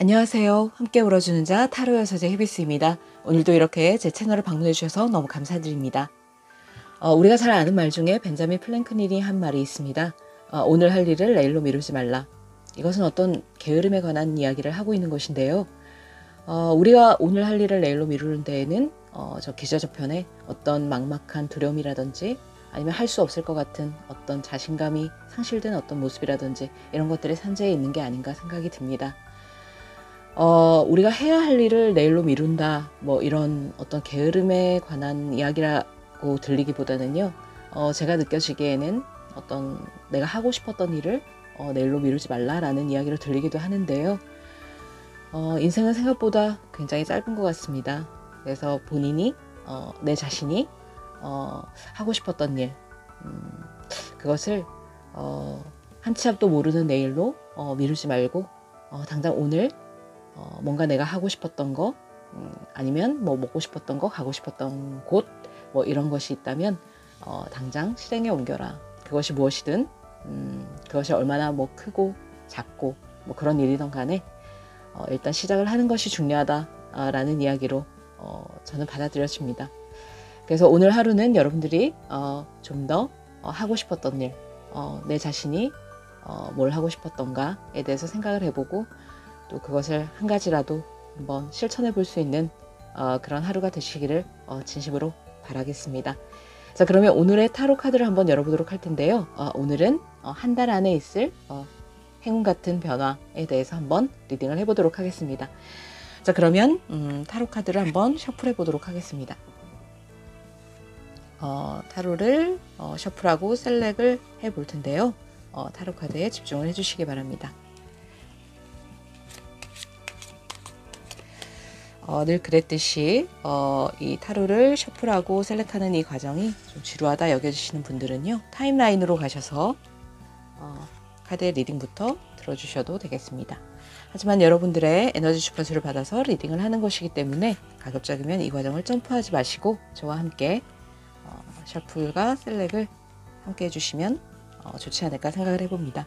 안녕하세요. 함께 울어주는 자 타로 여서제 히비스입니다. 오늘도 이렇게 제 채널을 방문해 주셔서 너무 감사드립니다. 우리가 잘 아는 말 중에 벤자민 플랭클린이 한 말이 있습니다. 오늘 할 일을 내일로 미루지 말라. 이것은 어떤 게으름에 관한 이야기를 하고 있는 것인데요. 우리가 오늘 할 일을 내일로 미루는 데에는 저 기저저편에 어떤 막막한 두려움이라든지 아니면 할 수 없을 것 같은 어떤 자신감이 상실된 어떤 모습이라든지 이런 것들이 산재해 있는 게 아닌가 생각이 듭니다. 우리가 해야 할 일을 내일로 미룬다, 뭐 이런 어떤 게으름에 관한 이야기라고 들리기보다는요, 제가 느껴지기에는 어떤 내가 하고 싶었던 일을 내일로 미루지 말라라는 이야기로 들리기도 하는데요. 인생은 생각보다 굉장히 짧은 것 같습니다. 그래서 본인이, 내 자신이 하고 싶었던 일, 그것을 한 치 앞도 모르는 내일로 미루지 말고 당장 오늘 뭔가 내가 하고 싶었던 거, 아니면 뭐 먹고 싶었던 거, 가고 싶었던 곳, 뭐 이런 것이 있다면 당장 실행에 옮겨라. 그것이 무엇이든 그것이 얼마나 뭐 크고 작고 뭐 그런 일이든 간에 일단 시작을 하는 것이 중요하다라는 이야기로 저는 받아들여집니다. 그래서 오늘 하루는 여러분들이 좀 더 하고 싶었던 일, 내 자신이 뭘 하고 싶었던가에 대해서 생각을 해보고 또 그것을 한 가지라도 한번 실천해 볼 수 있는 그런 하루가 되시기를 진심으로 바라겠습니다. 자, 그러면 오늘의 타로 카드를 한번 열어보도록 할 텐데요. 오늘은 한 달 안에 있을 행운 같은 변화에 대해서 한번 리딩을 해보도록 하겠습니다. 자, 그러면 타로 카드를 한번 셔플해 보도록 하겠습니다. 타로를 셔플하고 셀렉을 해 볼 텐데요. 타로 카드에 집중을 해주시기 바랍니다. 늘 그랬듯이 이 타로를 셔플하고 셀렉하는 이 과정이 좀 지루하다 여겨지시는 분들은요, 타임라인으로 가셔서 카드의 리딩부터 들어주셔도 되겠습니다. 하지만 여러분들의 에너지 주파수를 받아서 리딩을 하는 것이기 때문에 가급적이면 이 과정을 점프하지 마시고 저와 함께 셔플과 셀렉을 함께 해주시면 좋지 않을까 생각을 해봅니다.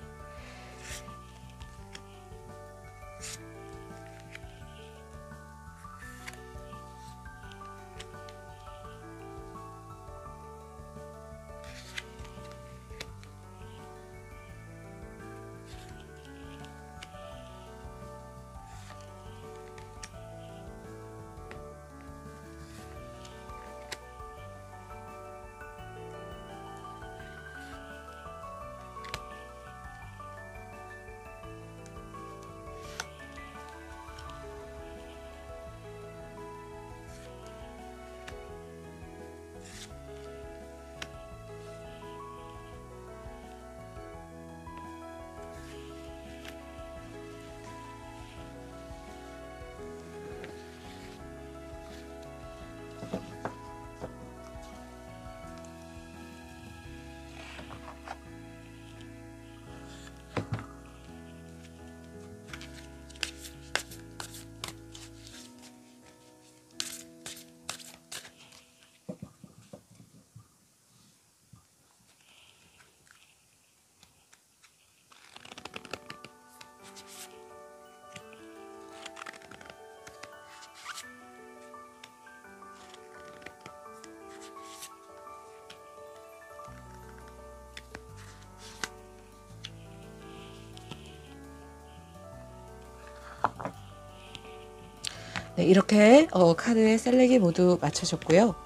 네, 이렇게 카드의 셀렉이 모두 맞춰졌고요.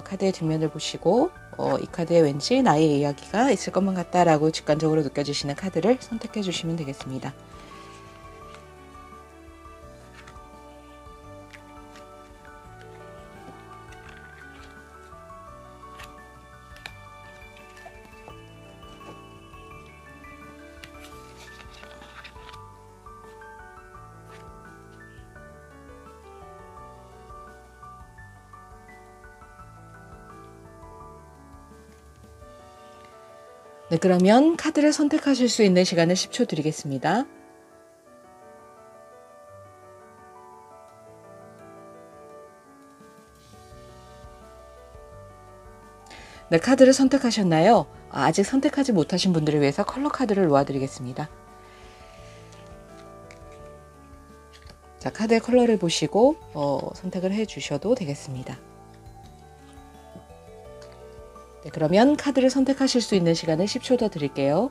카드의 뒷면을 보시고 이 카드에 왠지 나의 이야기가 있을 것만 같다라고 직관적으로 느껴지시는 카드를 선택해 주시면 되겠습니다. 네, 그러면 카드를 선택하실 수 있는 시간을 10초 드리겠습니다. 네, 카드를 선택하셨나요? 아직 선택하지 못하신 분들을 위해서 컬러 카드를 놓아드리겠습니다. 자, 카드의 컬러를 보시고 선택을 해 주셔도 되겠습니다. 네, 그러면 카드를 선택하실 수 있는 시간을 10초 더 드릴게요.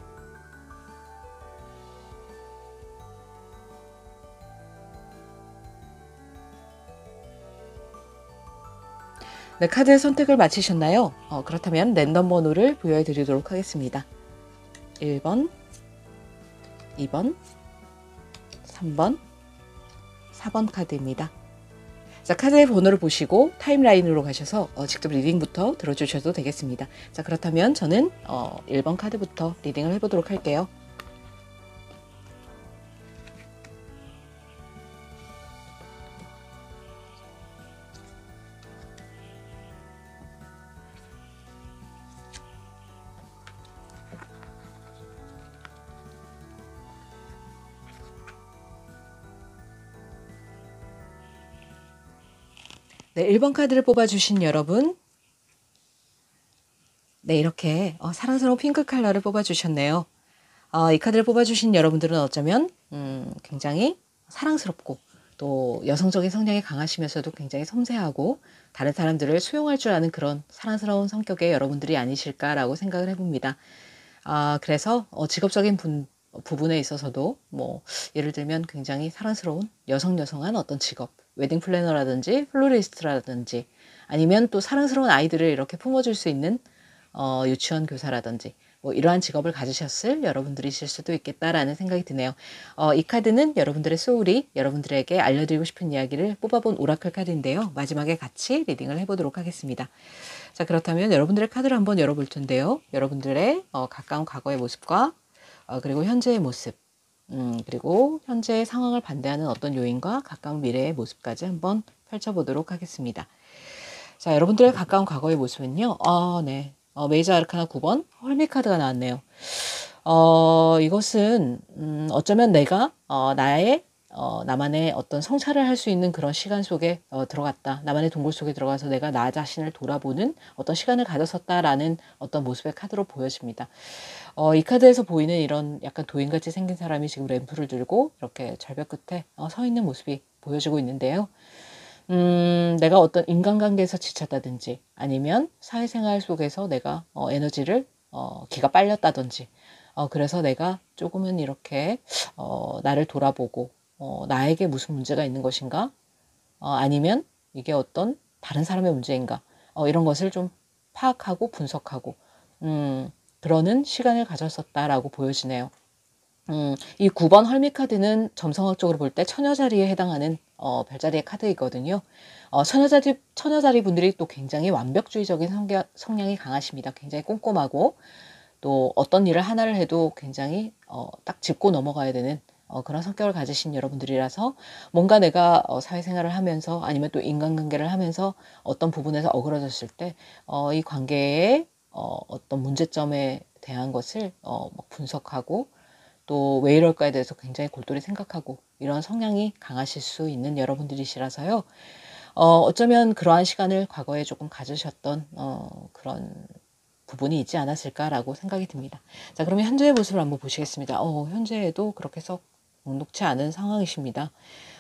네, 카드의 선택을 마치셨나요? 그렇다면 랜덤 번호를 부여해 드리도록 하겠습니다. 1번, 2번, 3번, 4번 카드입니다. 자, 카드의 번호를 보시고 타임라인으로 가셔서 직접 리딩부터 들어주셔도 되겠습니다. 자, 그렇다면 저는 1번 카드부터 리딩을 해보도록 할게요. 네, 1번 카드를 뽑아주신 여러분, 네, 이렇게 사랑스러운 핑크 컬러를 뽑아주셨네요. 이 카드를 뽑아주신 여러분들은 어쩌면 굉장히 사랑스럽고 또 여성적인 성향이 강하시면서도 굉장히 섬세하고 다른 사람들을 수용할 줄 아는 그런 사랑스러운 성격의 여러분들이 아니실까라고 생각을 해봅니다. 그래서 직업적인 부분에 있어서도 뭐 예를 들면 굉장히 사랑스러운 여성한 어떤 직업, 웨딩 플래너라든지 플로리스트라든지 아니면 또 사랑스러운 아이들을 이렇게 품어줄 수 있는 유치원 교사라든지 뭐 이러한 직업을 가지셨을 여러분들이실 수도 있겠다라는 생각이 드네요. 이 카드는 여러분들의 소울이 여러분들에게 알려드리고 싶은 이야기를 뽑아본 오라클 카드인데요. 마지막에 같이 리딩을 해보도록 하겠습니다. 자, 그렇다면 여러분들의 카드를 한번 열어볼 텐데요. 여러분들의 가까운 과거의 모습과 그리고 현재의 모습, 그리고 현재의 상황을 반대하는 어떤 요인과 가까운 미래의 모습까지 한번 펼쳐보도록 하겠습니다. 자, 여러분들의 가까운 과거의 모습은요. 네. 메이저 아르카나 9번 헐미 카드가 나왔네요. 이것은 어쩌면 내가 나만의 어떤 성찰을 할 수 있는 그런 시간 속에 들어갔다. 나만의 동굴 속에 들어가서 내가 나 자신을 돌아보는 어떤 시간을 가졌었다라는 어떤 모습의 카드로 보여집니다. 이 카드에서 보이는 이런 약간 도인같이 생긴 사람이 지금 램프를 들고 이렇게 절벽 끝에 서 있는 모습이 보여지고 있는데요. 내가 어떤 인간관계에서 지쳤다든지 아니면 사회생활 속에서 내가 에너지를 기가 빨렸다든지 그래서 내가 조금은 이렇게 나를 돌아보고 나에게 무슨 문제가 있는 것인가 아니면 이게 어떤 다른 사람의 문제인가 이런 것을 좀 파악하고 분석하고 그러는 시간을 가졌었다라고 보여지네요. 이 9번 헐미 카드는 점성학적으로 볼 때 처녀자리에 해당하는 별자리의 카드이거든요. 처녀자리 분들이 또 굉장히 완벽주의적인 성향이 강하십니다. 굉장히 꼼꼼하고 또 어떤 일을 하나를 해도 굉장히 딱 짚고 넘어가야 되는 그런 성격을 가지신 여러분들이라서 뭔가 내가 사회생활을 하면서 아니면 또 인간관계를 하면서 어떤 부분에서 어그러졌을 때 이 관계의 어떤 문제점에 대한 것을 분석하고 또 왜 이럴까에 대해서 굉장히 골똘히 생각하고 이런 성향이 강하실 수 있는 여러분들이시라서요. 어쩌면 그러한 시간을 과거에 조금 가지셨던 그런 부분이 있지 않았을까라고 생각이 듭니다. 자, 그러면 현재의 모습을 한번 보시겠습니다. 현재에도 그렇게 썩 녹록치 않은 상황이십니다.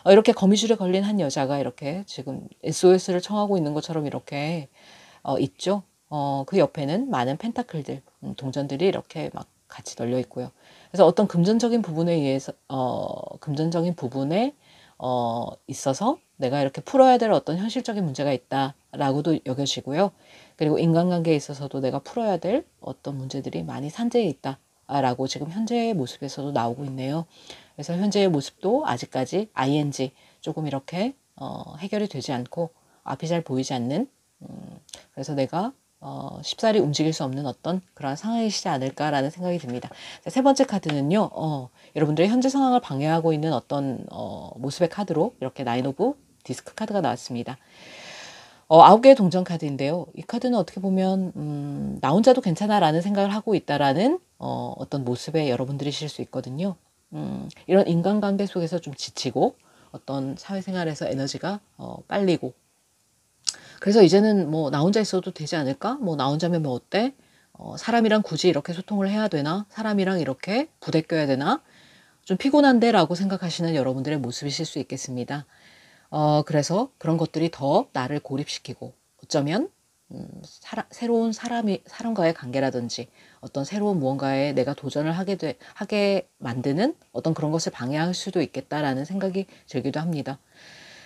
이렇게 거미줄에 걸린 한 여자가 이렇게 지금 SOS를 청하고 있는 것처럼 이렇게 있죠. 그 옆에는 많은 펜타클들, 동전들이 이렇게 막 같이 널려 있고요. 그래서 어떤 금전적인 부분에 의해서, 금전적인 부분에 있어서 내가 이렇게 풀어야 될 어떤 현실적인 문제가 있다라고도 여겨지고요. 그리고 인간관계에 있어서도 내가 풀어야 될 어떤 문제들이 많이 산재해 있다라고 지금 현재의 모습에서도 나오고 있네요. 그래서 현재의 모습도 아직까지 ING 조금 이렇게 해결이 되지 않고 앞이 잘 보이지 않는 그래서 내가 쉽사리 움직일 수 없는 어떤 그런 상황이시지 않을까라는 생각이 듭니다. 자, 세 번째 카드는요. 여러분들의 현재 상황을 방해하고 있는 어떤 모습의 카드로 이렇게 나인 오브 디스크 카드가 나왔습니다. 9개의 동전 카드인데요. 이 카드는 어떻게 보면 나 혼자도 괜찮아라는 생각을 하고 있다라는 어떤 모습의 여러분들이실 수 있거든요. 이런 인간관계 속에서 좀 지치고 어떤 사회생활에서 에너지가 빨리고 그래서 이제는 뭐 나 혼자 있어도 되지 않을까? 뭐 나 혼자면 뭐 어때? 사람이랑 굳이 이렇게 소통을 해야 되나? 사람이랑 이렇게 부대껴야 되나? 좀 피곤한데 라고 생각하시는 여러분들의 모습이실 수 있겠습니다. 그래서 그런 것들이 더 나를 고립시키고 어쩌면 새로운 사람과의 관계라든지 어떤 새로운 무언가에 내가 도전을 하게 만드는 어떤 그런 것을 방해할 수도 있겠다라는 생각이 들기도 합니다.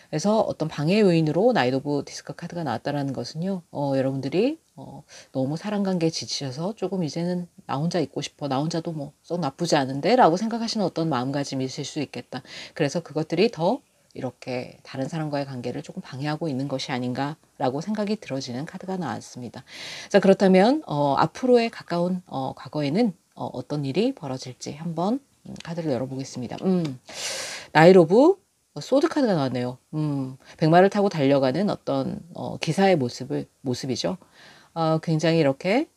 그래서 어떤 방해 요인으로 나이트 오브 디스크 카드가 나왔다라는 것은요, 여러분들이 너무 사람 관계에 지치셔서 조금 이제는 나 혼자 있고 싶어, 나 혼자도 뭐 썩 나쁘지 않은데 라고 생각하시는 어떤 마음가짐이 있을 수 있겠다. 그래서 그것들이 더 이렇게 다른 사람과의 관계를 조금 방해하고 있는 것이 아닌가라고 생각이 들어지는 카드가 나왔습니다. 자, 그렇다면 앞으로의 가까운 과거에는 어떤 일이 벌어질지 한번 카드를 열어보겠습니다. 나이트 오브 소드 카드가 나왔네요. 백마를 타고 달려가는 어떤 기사의 모습이죠. 굉장히 이렇게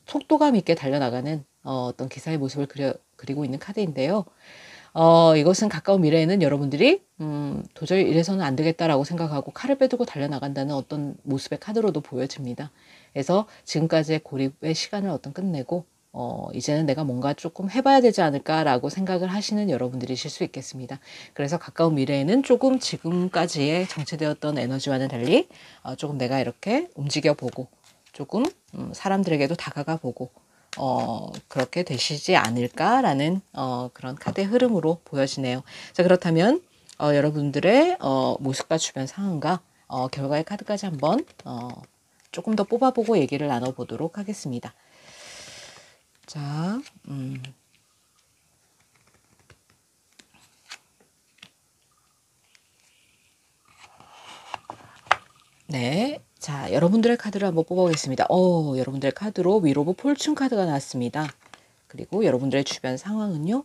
속도감 있게 달려나가는 어떤 기사의 모습을 그리고 있는 카드인데요. 이것은 가까운 미래에는 여러분들이 도저히 이래서는 안 되겠다라고 생각하고 칼을 빼두고 달려나간다는 어떤 모습의 카드로도 보여집니다. 그래서 지금까지의 고립의 시간을 끝내고 이제는 내가 뭔가 조금 해봐야 되지 않을까라고 생각을 하시는 여러분들이실 수 있겠습니다. 그래서 가까운 미래에는 조금 지금까지의 정체되었던 에너지와는 달리 조금 내가 이렇게 움직여보고 조금 사람들에게도 다가가 보고 그렇게 되시지 않을까라는 그런 카드의 흐름으로 보여지네요. 자, 그렇다면 여러분들의 모습과 주변 상황과 결과의 카드까지 한번 조금 더 뽑아보고 얘기를 나눠보도록 하겠습니다. 자, 네. 자, 여러분들의 카드를 한번 뽑아보겠습니다. 여러분들의 카드로 윌 오브 폴춘 카드가 나왔습니다. 그리고 여러분들의 주변 상황은요.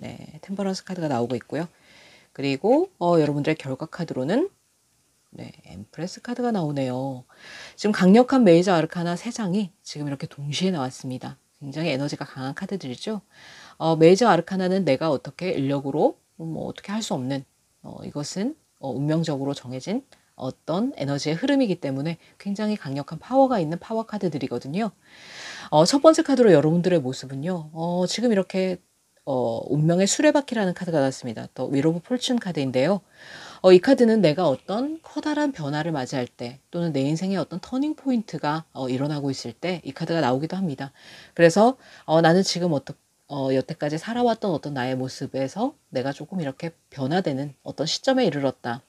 네. 템퍼런스 카드가 나오고 있고요. 그리고 여러분들의 결과 카드로는 네, 엠프레스 카드가 나오네요. 지금 강력한 메이저 아르카나 3장이 지금 이렇게 동시에 나왔습니다. 굉장히 에너지가 강한 카드들이죠. 메이저 아르카나는 내가 어떻게 인력으로 뭐 어떻게 할 수 없는 이것은 운명적으로 정해진 어떤 에너지의 흐름이기 때문에 굉장히 강력한 파워가 있는 파워 카드들이거든요. 첫 번째 카드로 여러분들의 모습은요. 지금 이렇게 운명의 수레바퀴라는 카드가 나왔습니다. 더 윌 오브 폴춘 카드인데요. 이 카드는 내가 어떤 커다란 변화를 맞이할 때 또는 내 인생의 어떤 터닝 포인트가 일어나고 있을 때 이 카드가 나오기도 합니다. 그래서 나는 지금 여태까지 살아왔던 어떤 나의 모습에서 내가 조금 이렇게 변화되는 어떤 시점에 이르렀다.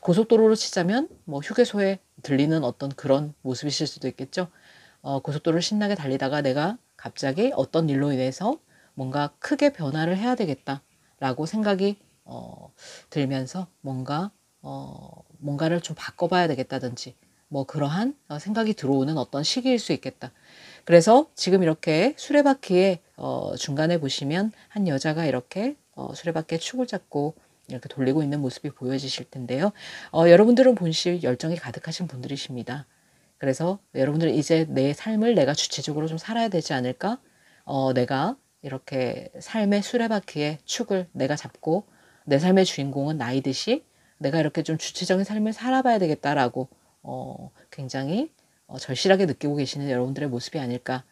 고속도로로 치자면 뭐 휴게소에 들리는 어떤 그런 모습이실 수도 있겠죠. 고속도로를 신나게 달리다가 내가 갑자기 어떤 일로 인해서 뭔가 크게 변화를 해야 되겠다라고 생각이 들면서 뭔가를 좀 바꿔봐야 되겠다든지 뭐 그러한 생각이 들어오는 어떤 시기일 수 있겠다. 그래서 지금 이렇게 수레바퀴의 중간에 보시면 한 여자가 이렇게 수레바퀴에 축을 잡고 이렇게 돌리고 있는 모습이 보여지실 텐데요. 여러분들은 본실 열정이 가득하신 분들이십니다. 그래서 여러분들은 이제 내 삶을 내가 주체적으로 좀 살아야 되지 않을까? 내가 이렇게 삶의 수레바퀴의 축을 내가 잡고 내 삶의 주인공은 나이듯이 내가 이렇게 좀 주체적인 삶을 살아봐야 되겠다라고 굉장히 절실하게 느끼고 계시는 여러분들의 모습이 아닐까.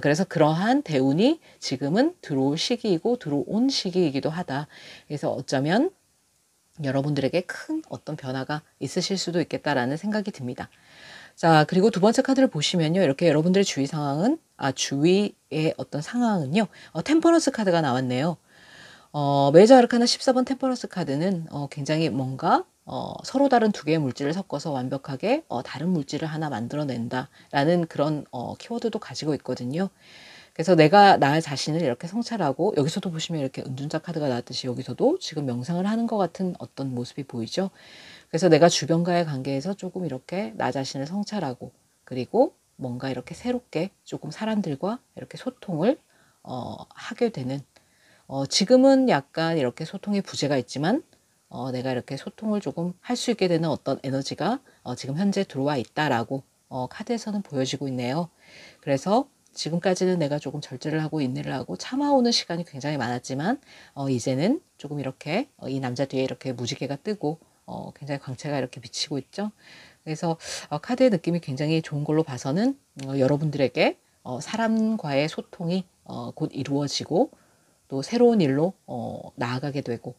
그래서 그러한 대운이 지금은 들어올 시기이고 들어온 시기이기도 하다. 그래서 어쩌면 여러분들에게 큰 어떤 변화가 있으실 수도 있겠다라는 생각이 듭니다. 자, 그리고 두 번째 카드를 보시면요. 이렇게 여러분들의 주위의 어떤 상황은요. 템퍼런스 카드가 나왔네요. 메이저 아르카나 14번 템퍼런스 카드는 굉장히 뭔가 서로 다른 두 개의 물질을 섞어서 완벽하게 다른 물질을 하나 만들어낸다라는 그런 키워드도 가지고 있거든요. 그래서 내가 나 자신을 이렇게 성찰하고 여기서도 보시면 이렇게 은둔자 카드가 나왔듯이 여기서도 지금 명상을 하는 것 같은 어떤 모습이 보이죠. 그래서 내가 주변과의 관계에서 조금 이렇게 나 자신을 성찰하고 그리고 뭔가 이렇게 새롭게 조금 사람들과 이렇게 소통을 하게 되는 지금은 약간 이렇게 소통의 부재가 있지만 내가 이렇게 소통을 조금 할 수 있게 되는 어떤 에너지가 지금 현재 들어와 있다라고 카드에서는 보여지고 있네요. 그래서 지금까지는 내가 조금 절제를 하고 인내를 하고 참아오는 시간이 굉장히 많았지만 이제는 조금 이렇게 이 남자 뒤에 이렇게 무지개가 뜨고 굉장히 광채가 이렇게 비치고 있죠. 그래서 카드의 느낌이 굉장히 좋은 걸로 봐서는 여러분들에게 사람과의 소통이 곧 이루어지고 또 새로운 일로 나아가게 되고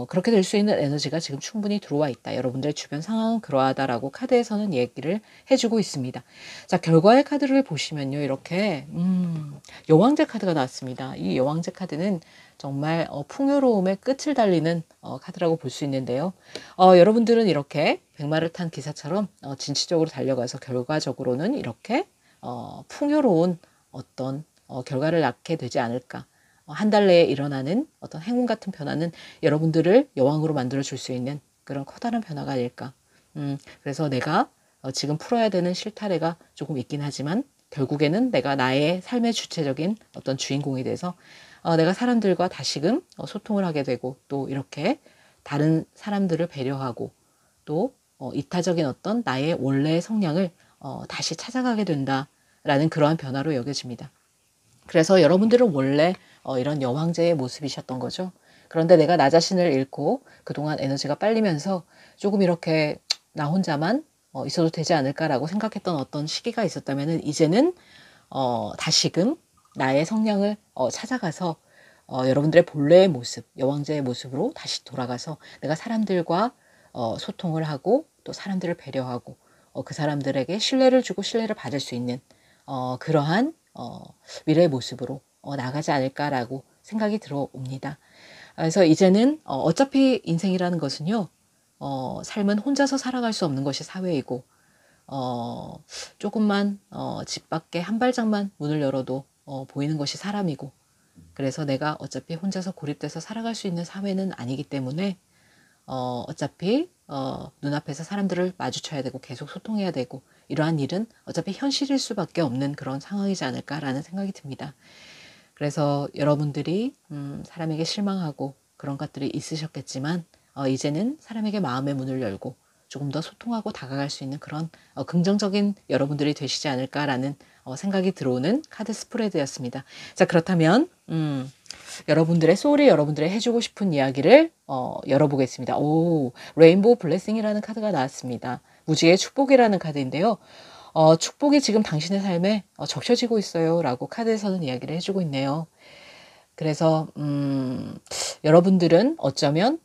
그렇게 될 수 있는 에너지가 지금 충분히 들어와 있다. 여러분들의 주변 상황은 그러하다라고 카드에서는 얘기를 해주고 있습니다. 자, 결과의 카드를 보시면요. 이렇게 여왕제 카드가 나왔습니다. 이 여왕제 카드는 정말 풍요로움의 끝을 달리는 카드라고 볼 수 있는데요. 여러분들은 이렇게 백마를 탄 기사처럼 진취적으로 달려가서 결과적으로는 이렇게 풍요로운 어떤 결과를 낳게 되지 않을까. 한 달 내에 일어나는 어떤 행운 같은 변화는 여러분들을 여왕으로 만들어 줄 수 있는 그런 커다란 변화가 아닐까. 그래서 내가 지금 풀어야 되는 실타래가 조금 있긴 하지만 결국에는 내가 나의 삶의 주체적인 어떤 주인공이 돼서 내가 사람들과 다시금 소통을 하게 되고 또 이렇게 다른 사람들을 배려하고 또 이타적인 어떤 나의 원래의 성향을 다시 찾아가게 된다라는 그러한 변화로 여겨집니다. 그래서 여러분들은 원래 이런 여왕제의 모습이셨던 거죠. 그런데 내가 나 자신을 잃고 그동안 에너지가 빨리면서 조금 이렇게 나 혼자만 있어도 되지 않을까라고 생각했던 어떤 시기가 있었다면 이제는 다시금 나의 성향을 찾아가서 여러분들의 본래의 모습, 여왕제의 모습으로 다시 돌아가서 내가 사람들과 소통을 하고 또 사람들을 배려하고 그 사람들에게 신뢰를 주고 신뢰를 받을 수 있는 그러한 미래의 모습으로 나가지 않을까라고 생각이 들어옵니다. 그래서 이제는 어차피 인생이라는 것은요. 삶은 혼자서 살아갈 수 없는 것이 사회이고 조금만 집 밖에 한 발짝만 문을 열어도 보이는 것이 사람이고 그래서 내가 어차피 혼자서 고립돼서 살아갈 수 있는 사회는 아니기 때문에 어차피 눈앞에서 사람들을 마주쳐야 되고 계속 소통해야 되고 이러한 일은 어차피 현실일 수밖에 없는 그런 상황이지 않을까라는 생각이 듭니다. 그래서 여러분들이 사람에게 실망하고 그런 것들이 있으셨겠지만 이제는 사람에게 마음의 문을 열고 조금 더 소통하고 다가갈 수 있는 그런 긍정적인 여러분들이 되시지 않을까라는 생각이 들어오는 카드 스프레드였습니다. 자, 그렇다면 여러분들의 소울이 여러분들의 해주고 싶은 이야기를 열어보겠습니다. 오, 레인보우 블레싱이라는 카드가 나왔습니다. 무지의 축복이라는 카드인데요. 축복이 지금 당신의 삶에 적셔지고 있어요 라고 카드에서는 이야기를 해주고 있네요. 그래서 여러분들은 어쩌면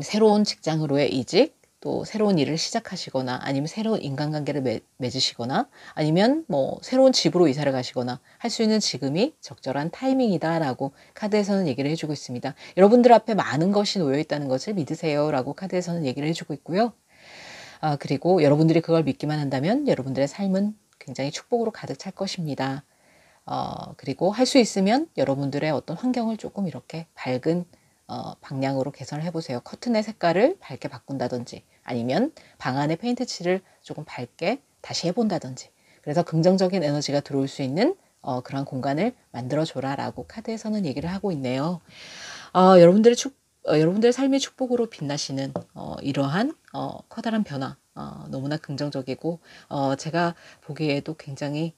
새로운 직장으로의 이직, 또 새로운 일을 시작하시거나 아니면 새로운 인간관계를 맺으시거나 아니면 뭐 새로운 집으로 이사를 가시거나 할 수 있는 지금이 적절한 타이밍이다 라고 카드에서는 얘기를 해주고 있습니다. 여러분들 앞에 많은 것이 놓여 있다는 것을 믿으세요 라고 카드에서는 얘기를 해주고 있고요. 그리고 여러분들이 그걸 믿기만 한다면 여러분들의 삶은 굉장히 축복으로 가득 찰 것입니다. 그리고 할 수 있으면 여러분들의 어떤 환경을 조금 이렇게 밝은 방향으로 개선을 해보세요. 커튼의 색깔을 밝게 바꾼다든지 아니면 방 안에 페인트 칠을 조금 밝게 다시 해본다든지 그래서 긍정적인 에너지가 들어올 수 있는 그런 공간을 만들어줘라 라고 카드에서는 얘기를 하고 있네요. 여러분들의 삶의 축복으로 빛나시는 이러한 커다란 변화 너무나 긍정적이고 제가 보기에도 굉장히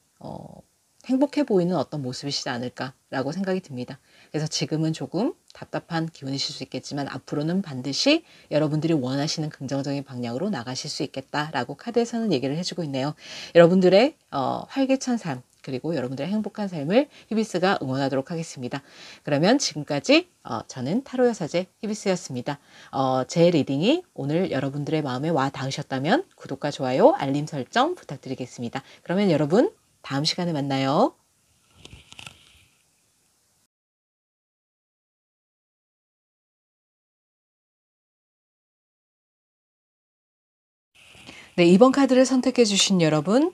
행복해 보이는 어떤 모습이시지 않을까라고 생각이 듭니다. 그래서 지금은 조금 답답한 기분이실 수 있겠지만 앞으로는 반드시 여러분들이 원하시는 긍정적인 방향으로 나가실 수 있겠다라고 카드에서는 얘기를 해주고 있네요. 여러분들의 활기찬 삶 그리고 여러분들의 행복한 삶을 히비스가 응원하도록 하겠습니다. 그러면 지금까지 저는 타로 여사제 히비스였습니다. 제 리딩이 오늘 여러분들의 마음에 와 닿으셨다면 구독과 좋아요, 알림 설정 부탁드리겠습니다. 그러면 여러분 다음 시간에 만나요. 네, 이번 카드를 선택해 주신 여러분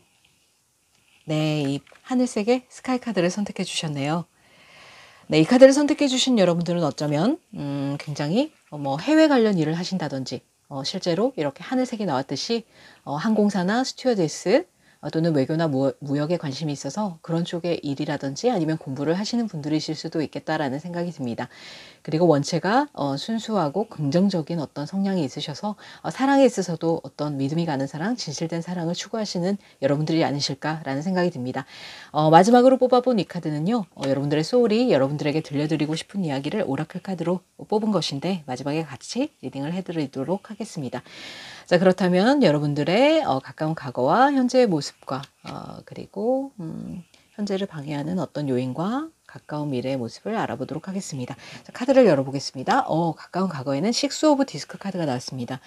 네, 이 하늘색의 스카이 카드를 선택해 주셨네요. 네, 이 카드를 선택해 주신 여러분들은 어쩌면 굉장히 뭐 해외 관련 일을 하신다든지 실제로 이렇게 하늘색이 나왔듯이 항공사나 스튜어디스 또는 외교나 무역에 관심이 있어서 그런 쪽의 일이라든지 아니면 공부를 하시는 분들이실 수도 있겠다라는 생각이 듭니다. 그리고 원체가 순수하고 긍정적인 어떤 성향이 있으셔서 사랑에 있어서도 어떤 믿음이 가는 사랑, 진실된 사랑을 추구하시는 여러분들이 아니실까라는 생각이 듭니다. 마지막으로 뽑아본 이 카드는요. 여러분들의 소울이 여러분들에게 들려드리고 싶은 이야기를 오라클 카드로 뽑은 것인데 마지막에 같이 리딩을 해드리도록 하겠습니다. 자, 그렇다면 여러분들의 가까운 과거와 현재의 모습과 그리고 현재를 방해하는 어떤 요인과 가까운 미래의 모습을 알아보도록 하겠습니다. 자, 카드를 열어보겠습니다. 가까운 과거에는 식스 오브 디스크 카드가 나왔습니다.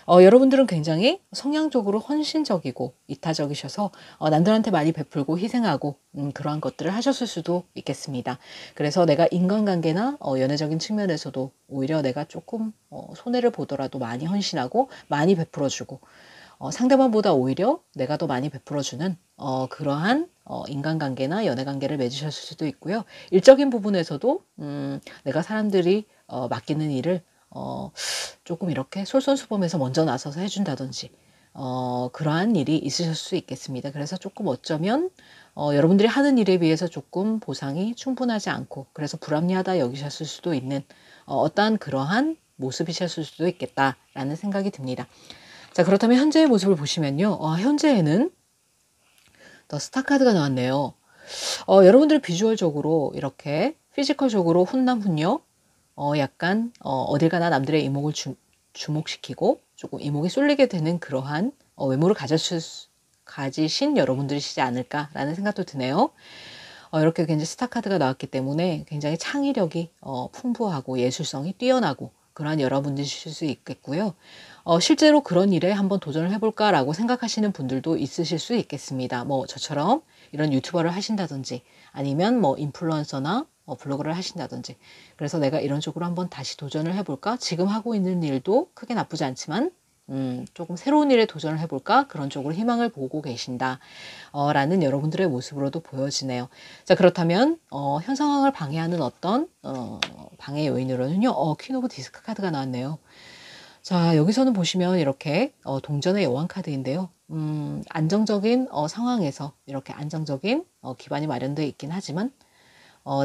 여러분들은 굉장히 성향적으로 헌신적이고 이타적이셔서 남들한테 많이 베풀고 희생하고 그러한 것들을 하셨을 수도 있겠습니다. 그래서 내가 인간관계나 연애적인 측면에서도 오히려 내가 조금 손해를 보더라도 많이 헌신하고 많이 베풀어주고 상대방보다 오히려 내가 더 많이 베풀어주는 그러한 인간관계나 연애관계를 맺으셨을 수도 있고요. 일적인 부분에서도 내가 사람들이 맡기는 일을 조금 이렇게 솔선수범해서 먼저 나서서 해준다든지 그러한 일이 있으실 수 있겠습니다. 그래서 조금 어쩌면 여러분들이 하는 일에 비해서 조금 보상이 충분하지 않고 그래서 불합리하다 여기셨을 수도 있는 어떠한 그러한 모습이셨을 수도 있겠다라는 생각이 듭니다. 자, 그렇다면 현재의 모습을 보시면요. 현재에는 더 스타 카드가 나왔네요. 여러분들 비주얼적으로 이렇게 피지컬적으로 훈남훈녀 약간 어딜 가나 남들의 이목을 주목시키고 조금 이목이 쏠리게 되는 그러한 외모를 가지신 여러분들이시지 않을까라는 생각도 드네요. 이렇게 굉장히 스타 카드가 나왔기 때문에 굉장히 창의력이 풍부하고 예술성이 뛰어나고 그러한 여러분들이실 수 있겠고요. 실제로 그런 일에 한번 도전을 해볼까라고 생각하시는 분들도 있으실 수 있겠습니다. 뭐 저처럼 이런 유튜버를 하신다든지 아니면 뭐 인플루언서나 블로그를 하신다든지 그래서 내가 이런 쪽으로 한번 다시 도전을 해볼까? 지금 하고 있는 일도 크게 나쁘지 않지만 조금 새로운 일에 도전을 해볼까? 그런 쪽으로 희망을 보고 계신다. 라는 여러분들의 모습으로도 보여지네요. 자, 그렇다면 현 상황을 방해하는 어떤 방해 요인으로는요. 퀸 오브 디스크 카드가 나왔네요. 자, 여기서는 보시면 이렇게 동전의 여왕 카드인데요. 안정적인 상황에서 이렇게 안정적인 기반이 마련되어 있긴 하지만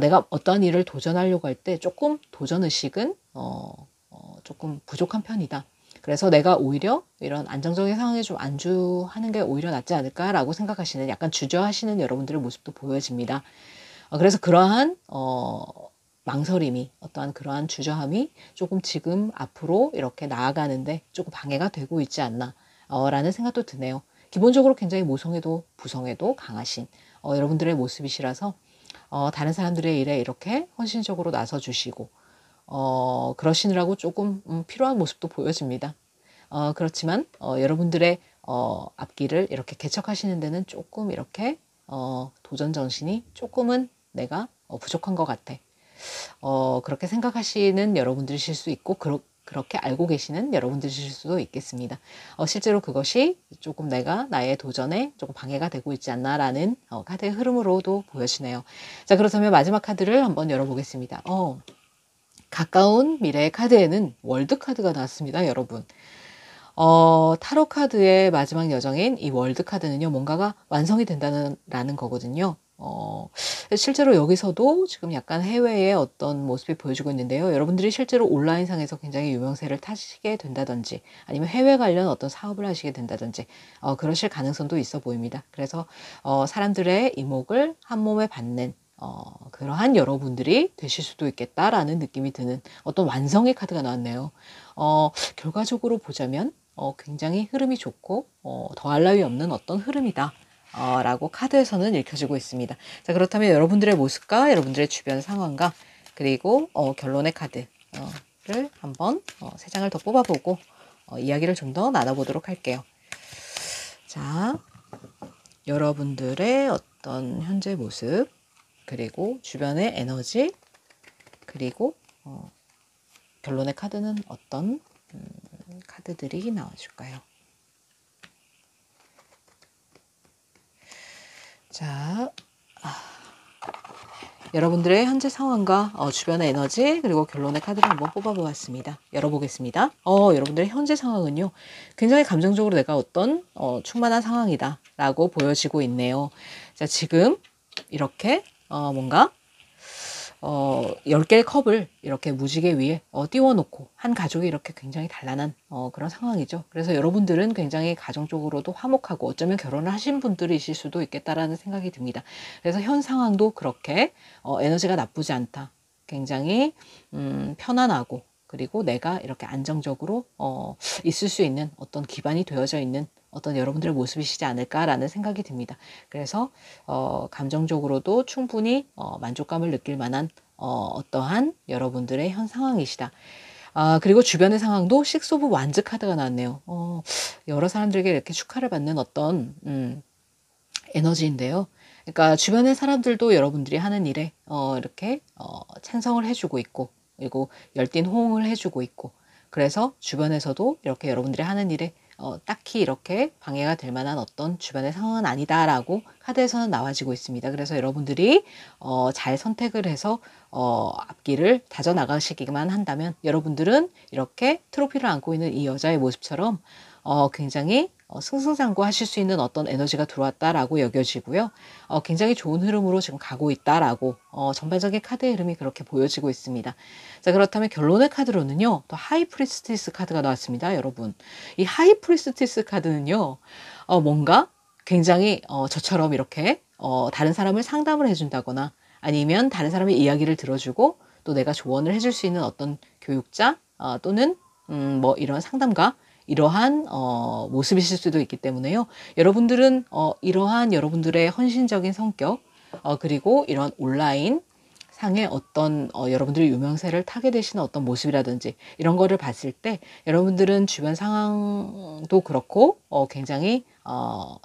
내가 어떠한 일을 도전하려고 할 때 조금 도전의식은 조금 부족한 편이다. 그래서 내가 오히려 이런 안정적인 상황에 좀 안주하는 게 오히려 낫지 않을까라고 생각하시는 약간 주저하시는 여러분들의 모습도 보여집니다. 그래서 그러한 망설임이 어떠한 그러한 주저함이 조금 지금 앞으로 이렇게 나아가는데 조금 방해가 되고 있지 않나 라는 생각도 드네요. 기본적으로 굉장히 모성애도 부성애도 강하신 여러분들의 모습이시라서 다른 사람들의 일에 이렇게 헌신적으로 나서주시고 그러시느라고 조금 필요한 모습도 보여집니다. 그렇지만 여러분들의 앞길을 이렇게 개척하시는 데는 조금 이렇게 도전 정신이 조금은 내가 부족한 것 같아. 그렇게 생각하시는 여러분들이실 수 있고 그렇게 알고 계시는 여러분들이실 수도 있겠습니다. 실제로 그것이 조금 내가 나의 도전에 조금 방해가 되고 있지 않나라는 카드의 흐름으로도 보여지네요. 자, 그렇다면 마지막 카드를 한번 열어보겠습니다. 가까운 미래의 카드에는 월드 카드가 나왔습니다, 여러분. 타로 카드의 마지막 여정인 이 월드 카드는요, 뭔가가 완성이 된다는 거거든요. 실제로 여기서도 지금 약간 해외의 어떤 모습이 보여지고 있는데요. 여러분들이 실제로 온라인상에서 굉장히 유명세를 타시게 된다든지 아니면 해외 관련 어떤 사업을 하시게 된다든지 그러실 가능성도 있어 보입니다. 그래서 사람들의 이목을 한 몸에 받는 그러한 여러분들이 되실 수도 있겠다라는 느낌이 드는 어떤 완성의 카드가 나왔네요. 결과적으로 보자면 굉장히 흐름이 좋고 더할 나위 없는 어떤 흐름이다. 라고 카드에서는 읽혀지고 있습니다. 자, 그렇다면 여러분들의 모습과 여러분들의 주변 상황과 그리고 결론의 카드를 한번 3장을 더 뽑아보고 이야기를 좀 더 나눠보도록 할게요. 자, 여러분들의 어떤 현재 모습 그리고 주변의 에너지 그리고 결론의 카드는 어떤 카드들이 나와줄까요? 자, 여러분들의 현재 상황과 주변의 에너지 그리고 결론의 카드를 한번 뽑아보았습니다. 열어보겠습니다. 여러분들의 현재 상황은요. 굉장히 감정적으로 내가 어떤 충만한 상황이다 라고 보여지고 있네요. 자, 지금 이렇게 뭔가 10개의 컵을 이렇게 무지개 위에 띄워놓고 한 가족이 이렇게 굉장히 단란한 그런 상황이죠. 그래서 여러분들은 굉장히 가정적으로도 화목하고 어쩌면 결혼을 하신 분들이실 수도 있겠다라는 생각이 듭니다. 그래서 현 상황도 그렇게 에너지가 나쁘지 않다. 굉장히 편안하고 그리고 내가 이렇게 안정적으로 있을 수 있는 어떤 기반이 되어져 있는 어떤 여러분들의 모습이시지 않을까라는 생각이 듭니다. 그래서 감정적으로도 충분히 만족감을 느낄 만한 어떠한 여러분들의 현 상황이시다. 그리고 주변의 상황도 식스 오브 완즈 카드가 나왔네요. 여러 사람들에게 이렇게 축하를 받는 어떤 에너지인데요. 그러니까 주변의 사람들도 여러분들이 하는 일에 이렇게 찬성을 해주고 있고, 그리고 열띤 호응을 해주고 있고, 그래서 주변에서도 이렇게 여러분들이 하는 일에 딱히 이렇게 방해가 될 만한 어떤 주변의 상황은 아니다라고 카드에서는 나와지고 있습니다. 그래서 여러분들이 잘 선택을 해서 앞길을 다져나가시기만 한다면 여러분들은 이렇게 트로피를 안고 있는 이 여자의 모습처럼 굉장히 승승장구하실 수 있는 어떤 에너지가 들어왔다라고 여겨지고요. 굉장히 좋은 흐름으로 지금 가고 있다라고 전반적인 카드의 흐름이 그렇게 보여지고 있습니다. 자, 그렇다면 결론의 카드로는요. 또 하이 프리스티스 카드가 나왔습니다. 여러분. 이 하이 프리스티스 카드는요. 뭔가 굉장히 저처럼 이렇게 다른 사람을 상담을 해준다거나 아니면 다른 사람의 이야기를 들어주고 또 내가 조언을 해줄 수 있는 어떤 교육자 또는 뭐 이런 상담가 이러한 모습이실 수도 있기 때문에요. 여러분들은 이러한 여러분들의 헌신적인 성격 그리고 이런 온라인 상의 어떤 여러분들의 유명세를 타게 되시는 어떤 모습이라든지 이런 거를 봤을 때 여러분들은 주변 상황도 그렇고 굉장히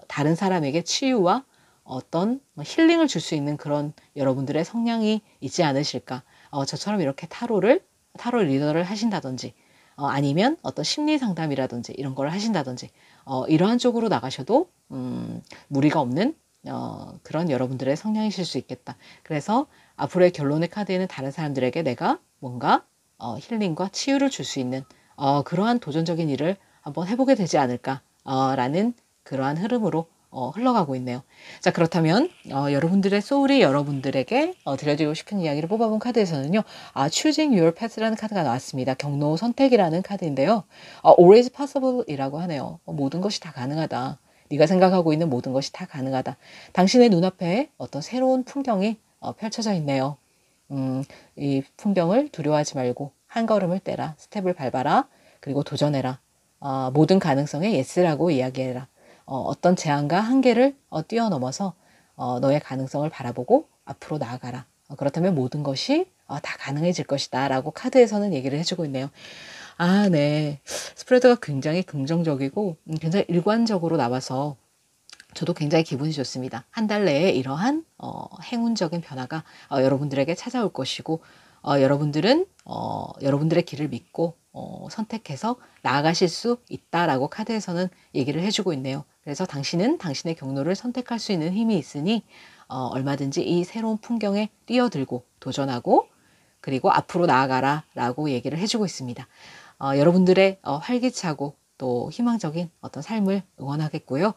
다른 사람에게 치유와 어떤 힐링을 줄 수 있는 그런 여러분들의 성향이 있지 않으실까. 저처럼 이렇게 타로 리더를 하신다든지 아니면 어떤 심리 상담이라든지 이런 걸 하신다든지 이러한 쪽으로 나가셔도 무리가 없는 그런 여러분들의 성향이실 수 있겠다. 그래서 앞으로의 결론의 카드에는 다른 사람들에게 내가 뭔가 힐링과 치유를 줄 수 있는 그러한 도전적인 일을 한번 해보게 되지 않을까 라는 그러한 흐름으로 흘러가고 있네요. 자, 그렇다면 여러분들의 소울이 여러분들에게 들려드리고 싶은 이야기를 뽑아본 카드에서는요. Choosing Your Path라는 카드가 나왔습니다. 경로 선택이라는 카드인데요. Always Possible이라고 하네요. 모든 것이 다 가능하다. 네가 생각하고 있는 모든 것이 다 가능하다. 당신의 눈앞에 어떤 새로운 풍경이 펼쳐져 있네요. 이 풍경을 두려워하지 말고 한 걸음을 떼라. 스텝을 밟아라. 그리고 도전해라. 모든 가능성에 예스라고 이야기해라. 어떤 제한과 한계를 뛰어넘어서 너의 가능성을 바라보고 앞으로 나아가라. 그렇다면 모든 것이 다 가능해질 것이다 라고 카드에서는 얘기를 해주고 있네요. 네. 스프레드가 굉장히 긍정적이고 굉장히 일관적으로 나와서 저도 굉장히 기분이 좋습니다. 한 달 내에 이러한 행운적인 변화가 여러분들에게 찾아올 것이고 여러분들은 여러분들의 길을 믿고 선택해서 나아가실 수 있다라고 카드에서는 얘기를 해주고 있네요. 그래서 당신은 당신의 경로를 선택할 수 있는 힘이 있으니 얼마든지 이 새로운 풍경에 뛰어들고 도전하고 그리고 앞으로 나아가라 라고 얘기를 해주고 있습니다. 여러분들의 활기차고 또 희망적인 어떤 삶을 응원하겠고요.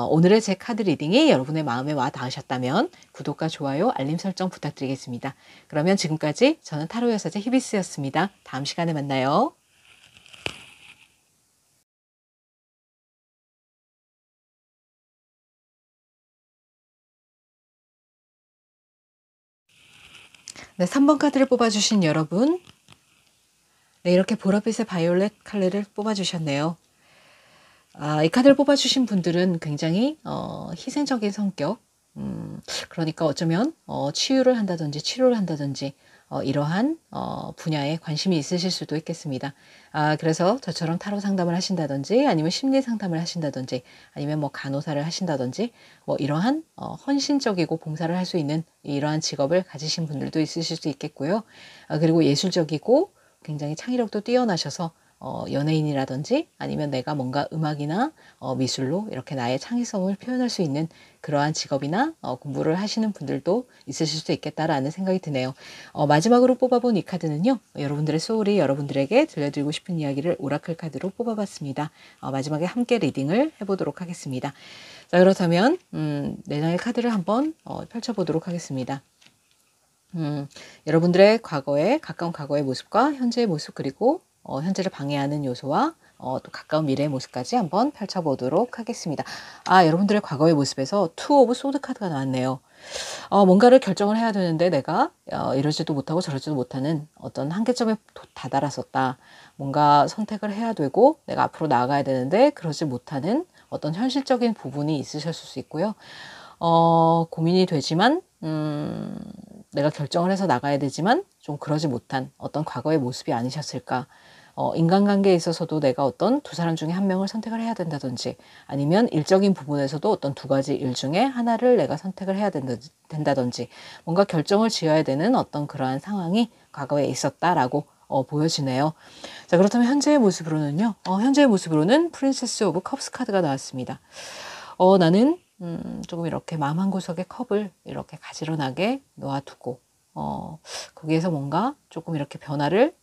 오늘의 제 카드 리딩이 여러분의 마음에 와 닿으셨다면 구독과 좋아요, 알림 설정 부탁드리겠습니다. 그러면 지금까지 저는 타로 여사제 히비스였습니다. 다음 시간에 만나요. 네, 3번 카드를 뽑아주신 여러분. 네, 이렇게 보랏빛의 바이올렛 컬러를 뽑아주셨네요. 이 카드를 뽑아주신 분들은 굉장히 희생적인 성격, 그러니까 어쩌면 치유를 한다든지 치료를 한다든지 이러한 분야에 관심이 있으실 수도 있겠습니다. 그래서 저처럼 타로 상담을 하신다든지 아니면 심리 상담을 하신다든지 아니면 뭐 간호사를 하신다든지 뭐 이러한 헌신적이고 봉사를 할 수 있는 이러한 직업을 가지신 분들도 있으실 수 있겠고요. 그리고 예술적이고 굉장히 창의력도 뛰어나셔서 연예인이라든지 아니면 내가 뭔가 음악이나 미술로 이렇게 나의 창의성을 표현할 수 있는 그러한 직업이나 공부를 하시는 분들도 있으실 수 있겠다라는 생각이 드네요. 마지막으로 뽑아본 이 카드는요. 여러분들의 소울이 여러분들에게 들려드리고 싶은 이야기를 오라클 카드로 뽑아봤습니다. 마지막에 함께 리딩을 해보도록 하겠습니다. 자, 그렇다면 4장의 카드를 한번 펼쳐보도록 하겠습니다. 여러분들의 과거의 가까운 과거의 모습과 현재의 모습 그리고 현재를 방해하는 요소와 또 가까운 미래의 모습까지 한번 펼쳐보도록 하겠습니다. 여러분들의 과거의 모습에서 투 오브 소드 카드가 나왔네요. 뭔가를 결정을 해야 되는데 내가 이러지도 못하고 저러지도 못하는 어떤 한계점에 다다랐었다. 뭔가 선택을 해야 되고 내가 앞으로 나아가야 되는데 그러지 못하는 어떤 현실적인 부분이 있으셨을 수 있고요. 고민이 되지만 내가 결정을 해서 나가야 되지만 좀 그러지 못한 어떤 과거의 모습이 아니셨을까. 인간관계에 있어서도 내가 어떤 두 사람 중에 한 명을 선택을 해야 된다든지, 아니면 일적인 부분에서도 어떤 두 가지 일 중에 하나를 내가 선택을 해야 된다든지, 뭔가 결정을 지어야 되는 어떤 그러한 상황이 과거에 있었다라고 보여지네요. 자, 그렇다면 현재의 모습으로는요. 현재의 모습으로는 프린세스 오브 컵스 카드가 나왔습니다. 나는 조금 이렇게 마음 한구석에 컵을 이렇게 가지런하게 놓아두고 거기에서 뭔가 조금 이렇게 변화를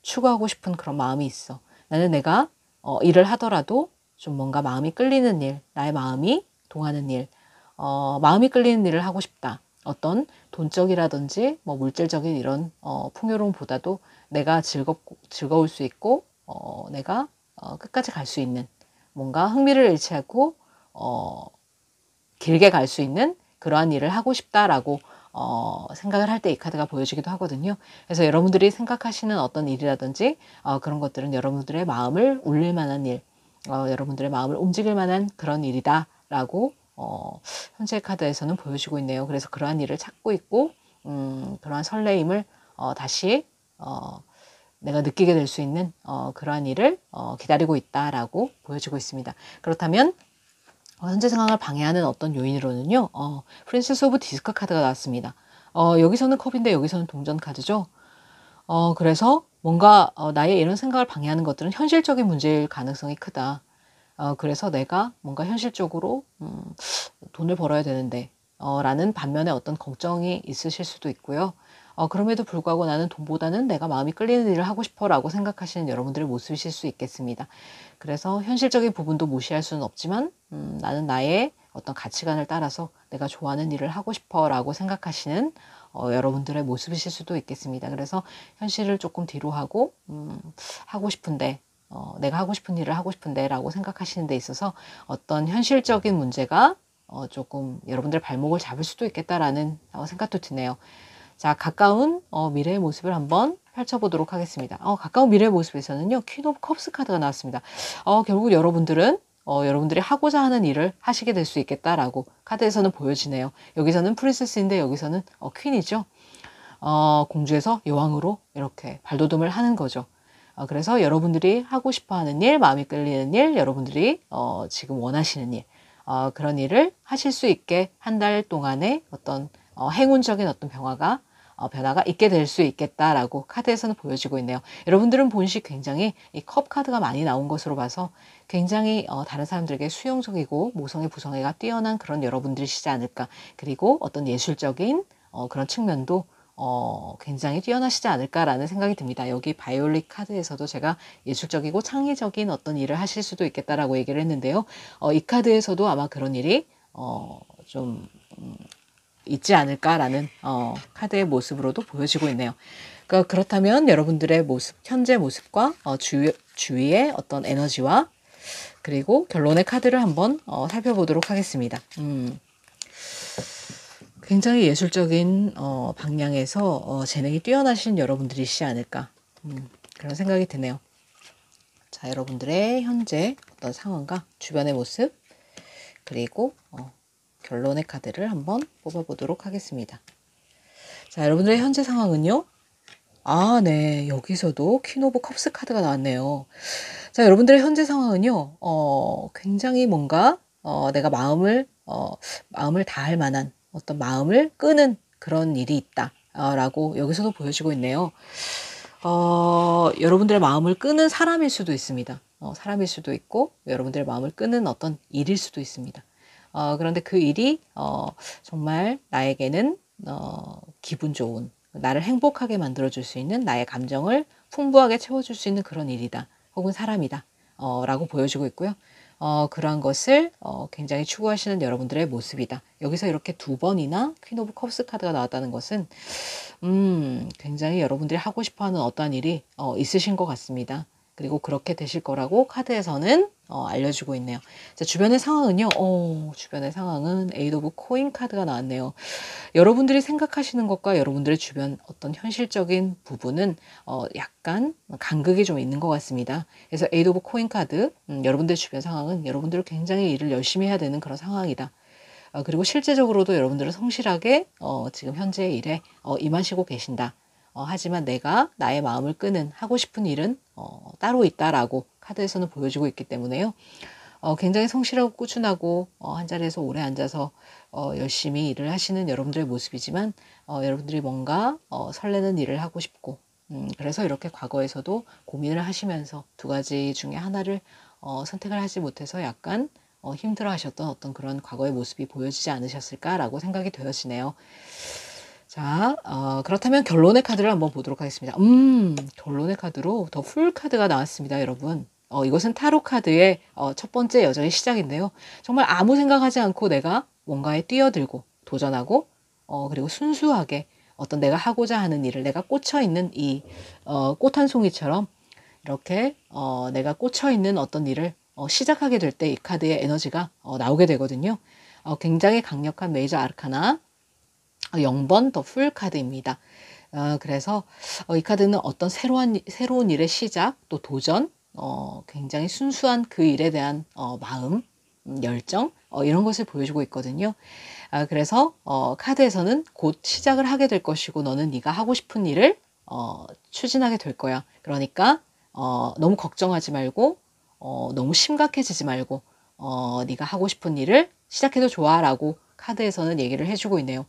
추구하고 싶은 그런 마음이 있어. 나는 내가 일을 하더라도 좀 뭔가 마음이 끌리는 일, 나의 마음이 동하는 일, 마음이 끌리는 일을 하고 싶다. 어떤 돈적이라든지 뭐 물질적인 이런 풍요로움보다도 내가 즐거울 수 있고 내가 끝까지 갈 수 있는, 뭔가 흥미를 잃지 않고 길게 갈 수 있는 그러한 일을 하고 싶다라고 생각을 할 때 이 카드가 보여지기도 하거든요. 그래서 여러분들이 생각하시는 어떤 일이라든지 그런 것들은 여러분들의 마음을 울릴 만한 일, 여러분들의 마음을 움직일 만한 그런 일이다라고 현재 카드에서는 보여지고 있네요. 그래서 그러한 일을 찾고 있고 그러한 설레임을 다시 내가 느끼게 될 수 있는 그러한 일을 기다리고 있다라고 보여지고 있습니다. 그렇다면 현재 상황을 방해하는 어떤 요인으로는요, 프린세스 오브 디스크 카드가 나왔습니다. 여기서는 컵인데 여기서는 동전 카드죠. 그래서 뭔가 나의 이런 생각을 방해하는 것들은 현실적인 문제일 가능성이 크다. 그래서 내가 뭔가 현실적으로 돈을 벌어야 되는데 라는 반면에 어떤 걱정이 있으실 수도 있고요. 그럼에도 불구하고 나는 돈보다는 내가 마음이 끌리는 일을 하고 싶어 라고 생각하시는 여러분들의 모습이실 수 있겠습니다. 그래서 현실적인 부분도 무시할 수는 없지만 나는 나의 어떤 가치관을 따라서 내가 좋아하는 일을 하고 싶어 라고 생각하시는 여러분들의 모습이실 수도 있겠습니다. 그래서 현실을 조금 뒤로 하고 하고 싶은데 내가 하고 싶은 일을 하고 싶은데 라고 생각하시는 데 있어서 어떤 현실적인 문제가 조금 여러분들의 발목을 잡을 수도 있겠다라는 생각도 드네요. 자, 가까운 미래의 모습을 한번 펼쳐보도록 하겠습니다. 가까운 미래의 모습에서는요, 퀸 오브 컵스 카드가 나왔습니다. 결국 여러분들은 여러분들이 하고자 하는 일을 하시게 될 수 있겠다라고 카드에서는 보여지네요. 여기서는 프린세스인데 여기서는 퀸이죠. 공주에서 여왕으로 이렇게 발돋움을 하는 거죠. 그래서 여러분들이 하고 싶어 하는 일, 마음이 끌리는 일, 여러분들이 지금 원하시는 일, 그런 일을 하실 수 있게 한 달 동안의 어떤 행운적인 어떤 변화가 있게 될 수 있겠다라고 카드에서는 보여지고 있네요. 여러분들은 본시 굉장히 이 컵 카드가 많이 나온 것으로 봐서 굉장히 다른 사람들에게 수용적이고 모성애 부성애가 뛰어난 그런 여러분들이시지 않을까. 그리고 어떤 예술적인 그런 측면도 굉장히 뛰어나시지 않을까라는 생각이 듭니다. 여기 바이올릿 카드에서도 제가 예술적이고 창의적인 어떤 일을 하실 수도 있겠다라고 얘기를 했는데요. 이 카드에서도 아마 그런 일이 좀 있지 않을까라는 카드의 모습으로도 보여지고 있네요. 그렇다면 여러분들의 모습, 현재 모습과 주위의 어떤 에너지와 그리고 결론의 카드를 한번 살펴보도록 하겠습니다. 굉장히 예술적인 방향에서 재능이 뛰어나신 여러분들이시지 않을까 그런 생각이 드네요. 자, 여러분들의 현재 어떤 상황과 주변의 모습 그리고 결론의 카드를 한번 뽑아보도록 하겠습니다. 자, 여러분들의 현재 상황은요. 네. 여기서도 퀸 오브 컵스 카드가 나왔네요. 자, 여러분들의 현재 상황은요. 굉장히 뭔가 내가 마음을 다할 만한 어떤 마음을 끄는 그런 일이 있다. 라고 여기서도 보여지고 있네요. 여러분들의 마음을 끄는 사람일 수도 있습니다. 사람일 수도 있고 여러분들의 마음을 끄는 어떤 일일 수도 있습니다. 그런데 그 일이 정말 나에게는 기분 좋은, 나를 행복하게 만들어줄 수 있는, 나의 감정을 풍부하게 채워줄 수 있는 그런 일이다. 혹은 사람이다. 라고 보여지고 있고요. 그러한 것을 굉장히 추구하시는 여러분들의 모습이다. 여기서 이렇게 두 번이나 퀸 오브 컵스 카드가 나왔다는 것은 굉장히 여러분들이 하고 싶어하는 어떠한 일이 있으신 것 같습니다. 그리고 그렇게 되실 거라고 카드에서는 알려주고 있네요. 자, 주변의 상황은요. 주변의 상황은 에이드 오브 코인 카드가 나왔네요. 여러분들이 생각하시는 것과 여러분들의 주변 어떤 현실적인 부분은 약간 간극이 좀 있는 것 같습니다. 그래서 에이드 오브 코인 카드, 여러분들의 주변 상황은 여러분들 굉장히 일을 열심히 해야 되는 그런 상황이다. 그리고 실제적으로도 여러분들은 성실하게 지금 현재의 일에 임하시고 계신다. 하지만 내가 나의 마음을 끄는 하고 싶은 일은 따로 있다라고 카드에서는 보여주고 있기 때문에요. 굉장히 성실하고 꾸준하고 한 자리에서 오래 앉아서 열심히 일을 하시는 여러분들의 모습이지만 여러분들이 뭔가 설레는 일을 하고 싶고 그래서 이렇게 과거에서도 고민을 하시면서 두 가지 중에 하나를 선택을 하지 못해서 약간 힘들어 하셨던 어떤 그런 과거의 모습이 보여지지 않으셨을까라고 생각이 되어지네요. 자, 그렇다면 결론의 카드를 한번 보도록 하겠습니다. 결론의 카드로 더 풀 카드가 나왔습니다, 여러분. 이것은 타로 카드의 첫 번째 여정의 시작인데요. 정말 아무 생각하지 않고 내가 뭔가에 뛰어들고 도전하고 그리고 순수하게 어떤 내가 하고자 하는 일을 내가 꽂혀 있는 이 꽃 한 송이처럼 이렇게 내가 꽂혀 있는 어떤 일을 시작하게 될 때 이 카드의 에너지가 나오게 되거든요. 굉장히 강력한 메이저 아르카나 0번 더 풀 카드입니다. 그래서 이 카드는 어떤 새로운 일의 시작, 또 도전, 굉장히 순수한 그 일에 대한 마음, 열정, 이런 것을 보여주고 있거든요. 그래서 카드에서는 곧 시작을 하게 될 것이고 너는 네가 하고 싶은 일을 추진하게 될 거야. 그러니까 너무 걱정하지 말고 너무 심각해지지 말고 네가 하고 싶은 일을 시작해도 좋아라고 카드에서는 얘기를 해주고 있네요.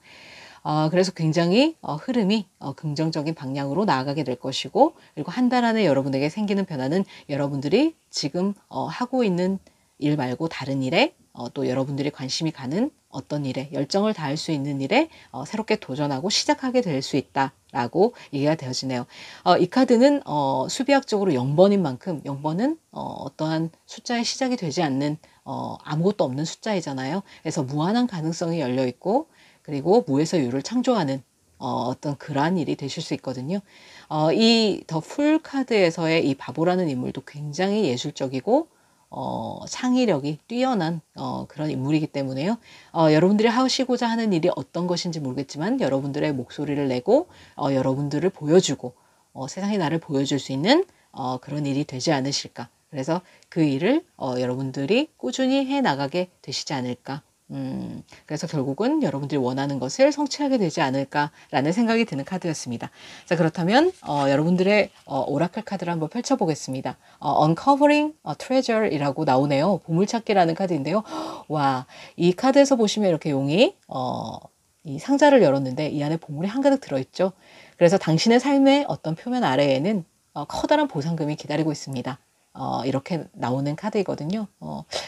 그래서 굉장히 흐름이 긍정적인 방향으로 나아가게 될 것이고 그리고 한 달 안에 여러분에게 생기는 변화는 여러분들이 지금 하고 있는 일 말고 다른 일에 또 여러분들이 관심이 가는 어떤 일에 열정을 다할 수 있는 일에 새롭게 도전하고 시작하게 될 수 있다라고 얘기가 되어지네요. 이 카드는 수비학적으로 0번인 만큼 0번은 어떠한 숫자의 시작이 되지 않는 아무것도 없는 숫자이잖아요. 그래서 무한한 가능성이 열려 있고 그리고 무에서 유를 창조하는 어떤 그러한 일이 되실 수 있거든요. 이 더 풀 카드에서의 이 바보라는 인물도 굉장히 예술적이고 창의력이 뛰어난 그런 인물이기 때문에요. 여러분들이 하시고자 하는 일이 어떤 것인지 모르겠지만 여러분들의 목소리를 내고 여러분들을 보여주고 세상에 나를 보여줄 수 있는 그런 일이 되지 않으실까. 그래서 그 일을 여러분들이 꾸준히 해나가게 되시지 않을까. 그래서 결국은 여러분들이 원하는 것을 성취하게 되지 않을까라는 생각이 드는 카드였습니다. 자, 그렇다면 여러분들의 오라클 카드를 한번 펼쳐보겠습니다. Uncovering a Treasure이라고 나오네요. 보물찾기라는 카드인데요. 와, 이 카드에서 보시면 이렇게 용이 이 상자를 열었는데 이 안에 보물이 한가득 들어있죠. 그래서 당신의 삶의 어떤 표면 아래에는 커다란 보상금이 기다리고 있습니다. 이렇게 나오는 카드이거든요.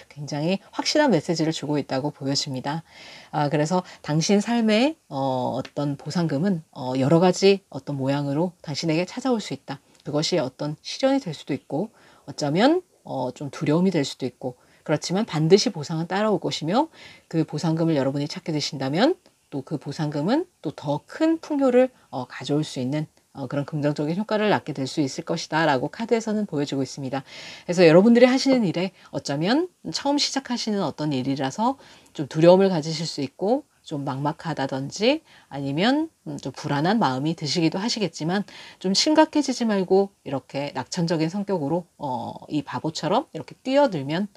굉장히 확실한 메시지를 주고 있다고 보여집니다. 그래서 당신 삶의 어떤 보상금은 여러 가지 어떤 모양으로 당신에게 찾아올 수 있다. 그것이 어떤 시련이 될 수도 있고 어쩌면 좀 두려움이 될 수도 있고 그렇지만 반드시 보상은 따라올 것이며 그 보상금을 여러분이 찾게 되신다면 또 그 보상금은 또 더 큰 풍요를 가져올 수 있는 그런 긍정적인 효과를 낳게 될 수 있을 것이다 라고 카드에서는 보여주고 있습니다. 그래서 여러분들이 하시는 일에 어쩌면 처음 시작하시는 어떤 일이라서 좀 두려움을 가지실 수 있고 좀 막막하다든지 아니면 좀 불안한 마음이 드시기도 하시겠지만 좀 심각해지지 말고 이렇게 낙천적인 성격으로 이 바보처럼 이렇게 뛰어들면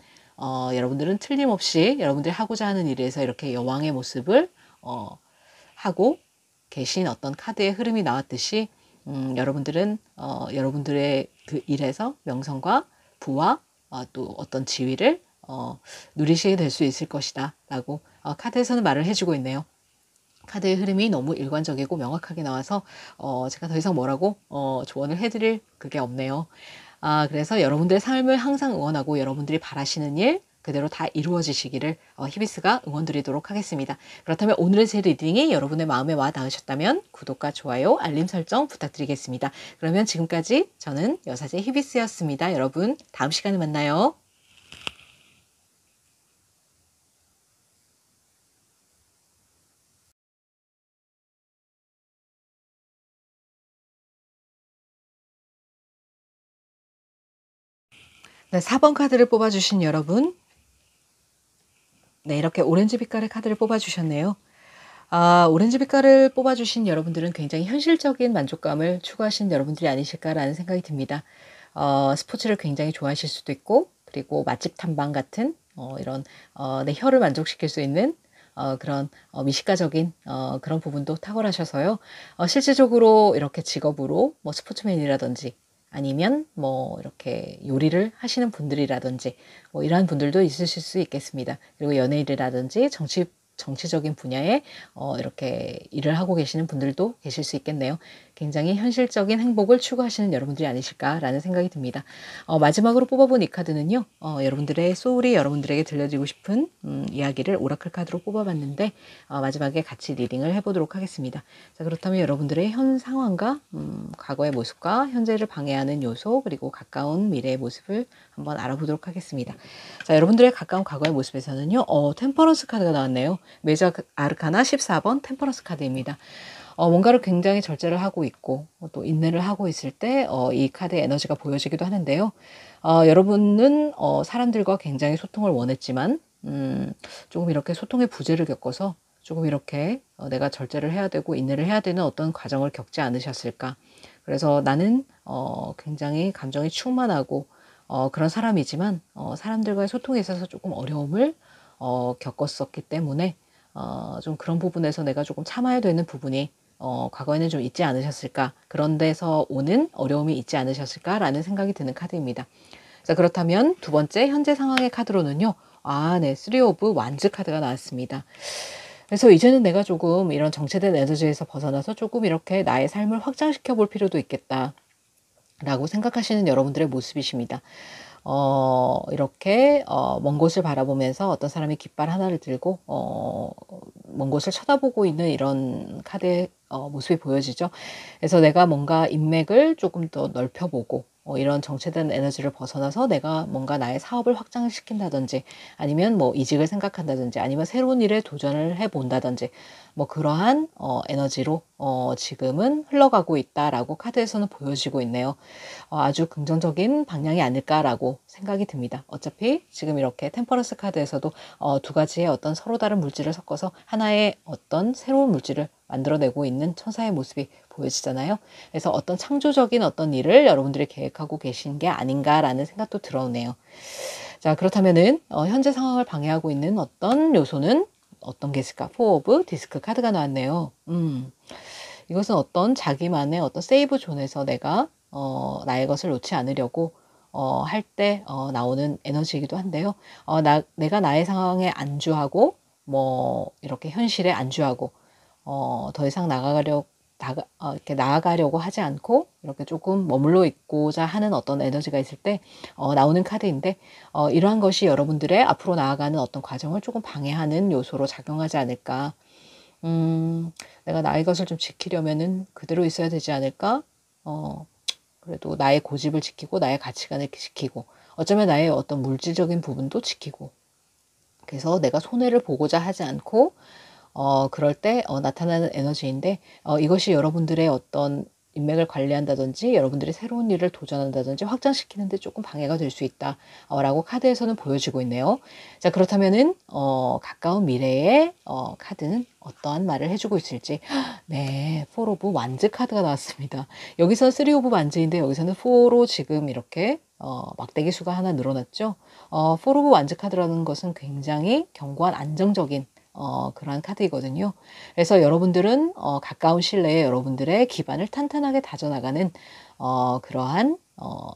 여러분들은 틀림없이 여러분들이 하고자 하는 일에서 이렇게 여왕의 모습을 하고 계신 어떤 카드의 흐름이 나왔듯이 여러분들은 여러분들의 그 일에서 명성과 부와 또 어떤 지위를 누리시게 될 수 있을 것이다 라고 카드에서는 말을 해주고 있네요. 카드의 흐름이 너무 일관적이고 명확하게 나와서 제가 더 이상 뭐라고 조언을 해드릴 그게 없네요. 그래서 여러분들의 삶을 항상 응원하고 여러분들이 바라시는 일 그대로 다 이루어지시기를 히비스가 응원드리도록 하겠습니다. 그렇다면 오늘의 제 리딩이 여러분의 마음에 와 닿으셨다면 구독과 좋아요, 알림 설정 부탁드리겠습니다. 그러면 지금까지 저는 여사제 히비스였습니다. 여러분 다음 시간에 만나요. 네, 4번 카드를 뽑아주신 여러분. 네, 이렇게 오렌지 빛깔의 카드를 뽑아주셨네요. 오렌지 빛깔을 뽑아주신 여러분들은 굉장히 현실적인 만족감을 추구하신 여러분들이 아니실까라는 생각이 듭니다. 스포츠를 굉장히 좋아하실 수도 있고, 그리고 맛집 탐방 같은 이런 내 혀를 만족시킬 수 있는 그런 미식가적인 그런 부분도 탁월하셔서요. 실질적으로 이렇게 직업으로 뭐 스포츠맨이라든지 아니면 뭐 이렇게 요리를 하시는 분들이라든지 뭐 이러한 분들도 있으실 수 있겠습니다. 그리고 연예인이라든지 정치적인 분야에 이렇게 일을 하고 계시는 분들도 계실 수 있겠네요. 굉장히 현실적인 행복을 추구하시는 여러분들이 아니실까라는 생각이 듭니다. 마지막으로 뽑아본 이 카드는요. 여러분들의 소울이 여러분들에게 들려드리고 싶은 이야기를 오라클 카드로 뽑아봤는데 마지막에 같이 리딩을 해보도록 하겠습니다. 자, 그렇다면 여러분들의 현 상황과 과거의 모습과 현재를 방해하는 요소 그리고 가까운 미래의 모습을 한번 알아보도록 하겠습니다. 자, 여러분들의 가까운 과거의 모습에서는요. 템퍼런스 카드가 나왔네요. 메저 아르카나 14번 템퍼런스 카드입니다. 뭔가를 굉장히 절제를 하고 있고 또 인내를 하고 있을 때 이 카드의 에너지가 보여지기도 하는데요. 여러분은 사람들과 굉장히 소통을 원했지만 조금 이렇게 소통의 부재를 겪어서 조금 이렇게 내가 절제를 해야 되고 인내를 해야 되는 어떤 과정을 겪지 않으셨을까. 그래서 나는 굉장히 감정이 충만하고 그런 사람이지만 사람들과의 소통에 있어서 조금 어려움을 겪었었기 때문에 좀 그런 부분에서 내가 조금 참아야 되는 부분이 과거에는 좀 있지 않으셨을까. 그런 데서 오는 어려움이 있지 않으셨을까라는 생각이 드는 카드입니다. 자, 그렇다면 두 번째 현재 상황의 카드로는요. 네. 3 오브 완즈 카드가 나왔습니다. 그래서 이제는 내가 조금 이런 정체된 에너지에서 벗어나서 조금 이렇게 나의 삶을 확장시켜 볼 필요도 있겠다. 라고 생각하시는 여러분들의 모습이십니다. 이렇게 먼 곳을 바라보면서 어떤 사람이 깃발 하나를 들고 먼 곳을 쳐다보고 있는 이런 카드의 모습이 보여지죠. 그래서 내가 뭔가 인맥을 조금 더 넓혀보고 이런 정체된 에너지를 벗어나서 내가 뭔가 나의 사업을 확장시킨다든지 아니면 뭐 이직을 생각한다든지 아니면 새로운 일에 도전을 해본다든지 뭐 그러한 에너지로 지금은 흘러가고 있다라고 카드에서는 보여지고 있네요. 아주 긍정적인 방향이 아닐까라고 생각이 듭니다. 어차피 지금 이렇게 템퍼런스 카드에서도 두 가지의 어떤 서로 다른 물질을 섞어서 하나의 어떤 새로운 물질을 만들어내고 있는 천사의 모습이 보여지잖아요. 그래서 어떤 창조적인 어떤 일을 여러분들이 계획하고 계신 게 아닌가라는 생각도 들어오네요. 자, 그렇다면은 현재 상황을 방해하고 있는 어떤 요소는 어떤 게 있을까? 4 오브 디스크 카드가 나왔네요. 이것은 어떤 자기만의 어떤 세이브 존에서 내가 나의 것을 놓지 않으려고 할 때 나오는 에너지이기도 한데요. 내가 나의 상황에 안주하고 뭐 이렇게 현실에 안주하고 더 이상 이렇게 나아가려고 하지 않고 이렇게 조금 머물러 있고자 하는 어떤 에너지가 있을 때 나오는 카드인데 이러한 것이 여러분들의 앞으로 나아가는 어떤 과정을 조금 방해하는 요소로 작용하지 않을까. 내가 나의 것을 좀 지키려면은 그대로 있어야 되지 않을까? 그래도 나의 고집을 지키고 나의 가치관을 지키고 어쩌면 나의 어떤 물질적인 부분도 지키고 그래서 내가 손해를 보고자 하지 않고 그럴 때 나타나는 에너지인데 이것이 여러분들의 어떤 인맥을 관리한다든지 여러분들이 새로운 일을 도전한다든지 확장시키는 데 조금 방해가 될 수 있다 라고 카드에서는 보여지고 있네요. 자, 그렇다면은 가까운 미래의 카드는 어떠한 말을 해주고 있을지. 네, 4 오브 완즈 카드가 나왔습니다. 여기서 3 오브 완즈인데 여기서는 4로 지금 이렇게 막대기 수가 하나 늘어났죠. 4 오브 완즈 카드라는 것은 굉장히 견고한 안정적인 그러한 카드이거든요. 그래서 여러분들은 가까운 시일 내에 여러분들의 기반을 탄탄하게 다져나가는 그러한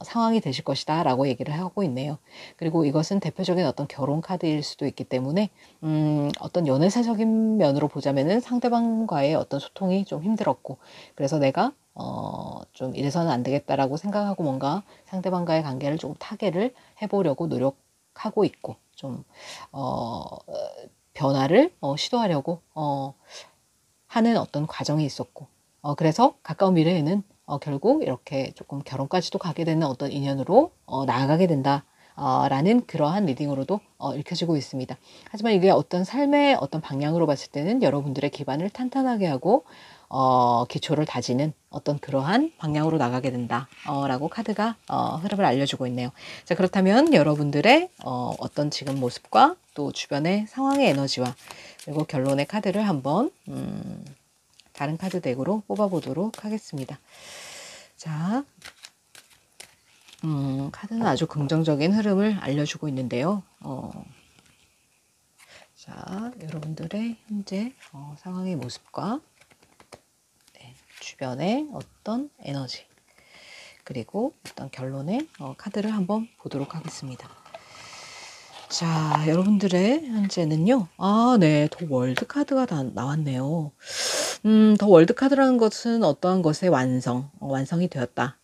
상황이 되실 것이다 라고 얘기를 하고 있네요. 그리고 이것은 대표적인 어떤 결혼 카드일 수도 있기 때문에 어떤 연애사적인 면으로 보자면은 상대방과의 어떤 소통이 좀 힘들었고 그래서 내가 좀 이래서는 안 되겠다라고 생각하고 뭔가 상대방과의 관계를 조금 타개를 해보려고 노력하고 있고 좀 변화를 시도하려고 하는 어떤 과정이 있었고 그래서 가까운 미래에는 결국 이렇게 조금 결혼까지도 가게 되는 어떤 인연으로 나아가게 된다 라는 그러한 리딩으로도 읽혀지고 있습니다. 하지만 이게 어떤 삶의 어떤 방향으로 봤을 때는 여러분들의 기반을 탄탄하게 하고 기초를 다지는 어떤 그러한 방향으로 나가게 된다 라고 카드가 흐름을 알려주고 있네요. 자, 그렇다면 여러분들의 어떤 지금 모습과 또 주변의 상황의 에너지와 그리고 결론의 카드를 한번 다른 카드 덱으로 뽑아보도록 하겠습니다. 자, 카드는 아주 긍정적인 흐름을 알려주고 있는데요. 자, 여러분들의 현재 상황의 모습과 주변의 어떤 에너지 그리고 어떤 결론의 카드를 한번 보도록 하겠습니다. 자, 여러분들의 현재는요. 네, 더 월드 카드가 나왔네요. 더 월드 카드라는 것은 어떠한 것의 완성이 되었다.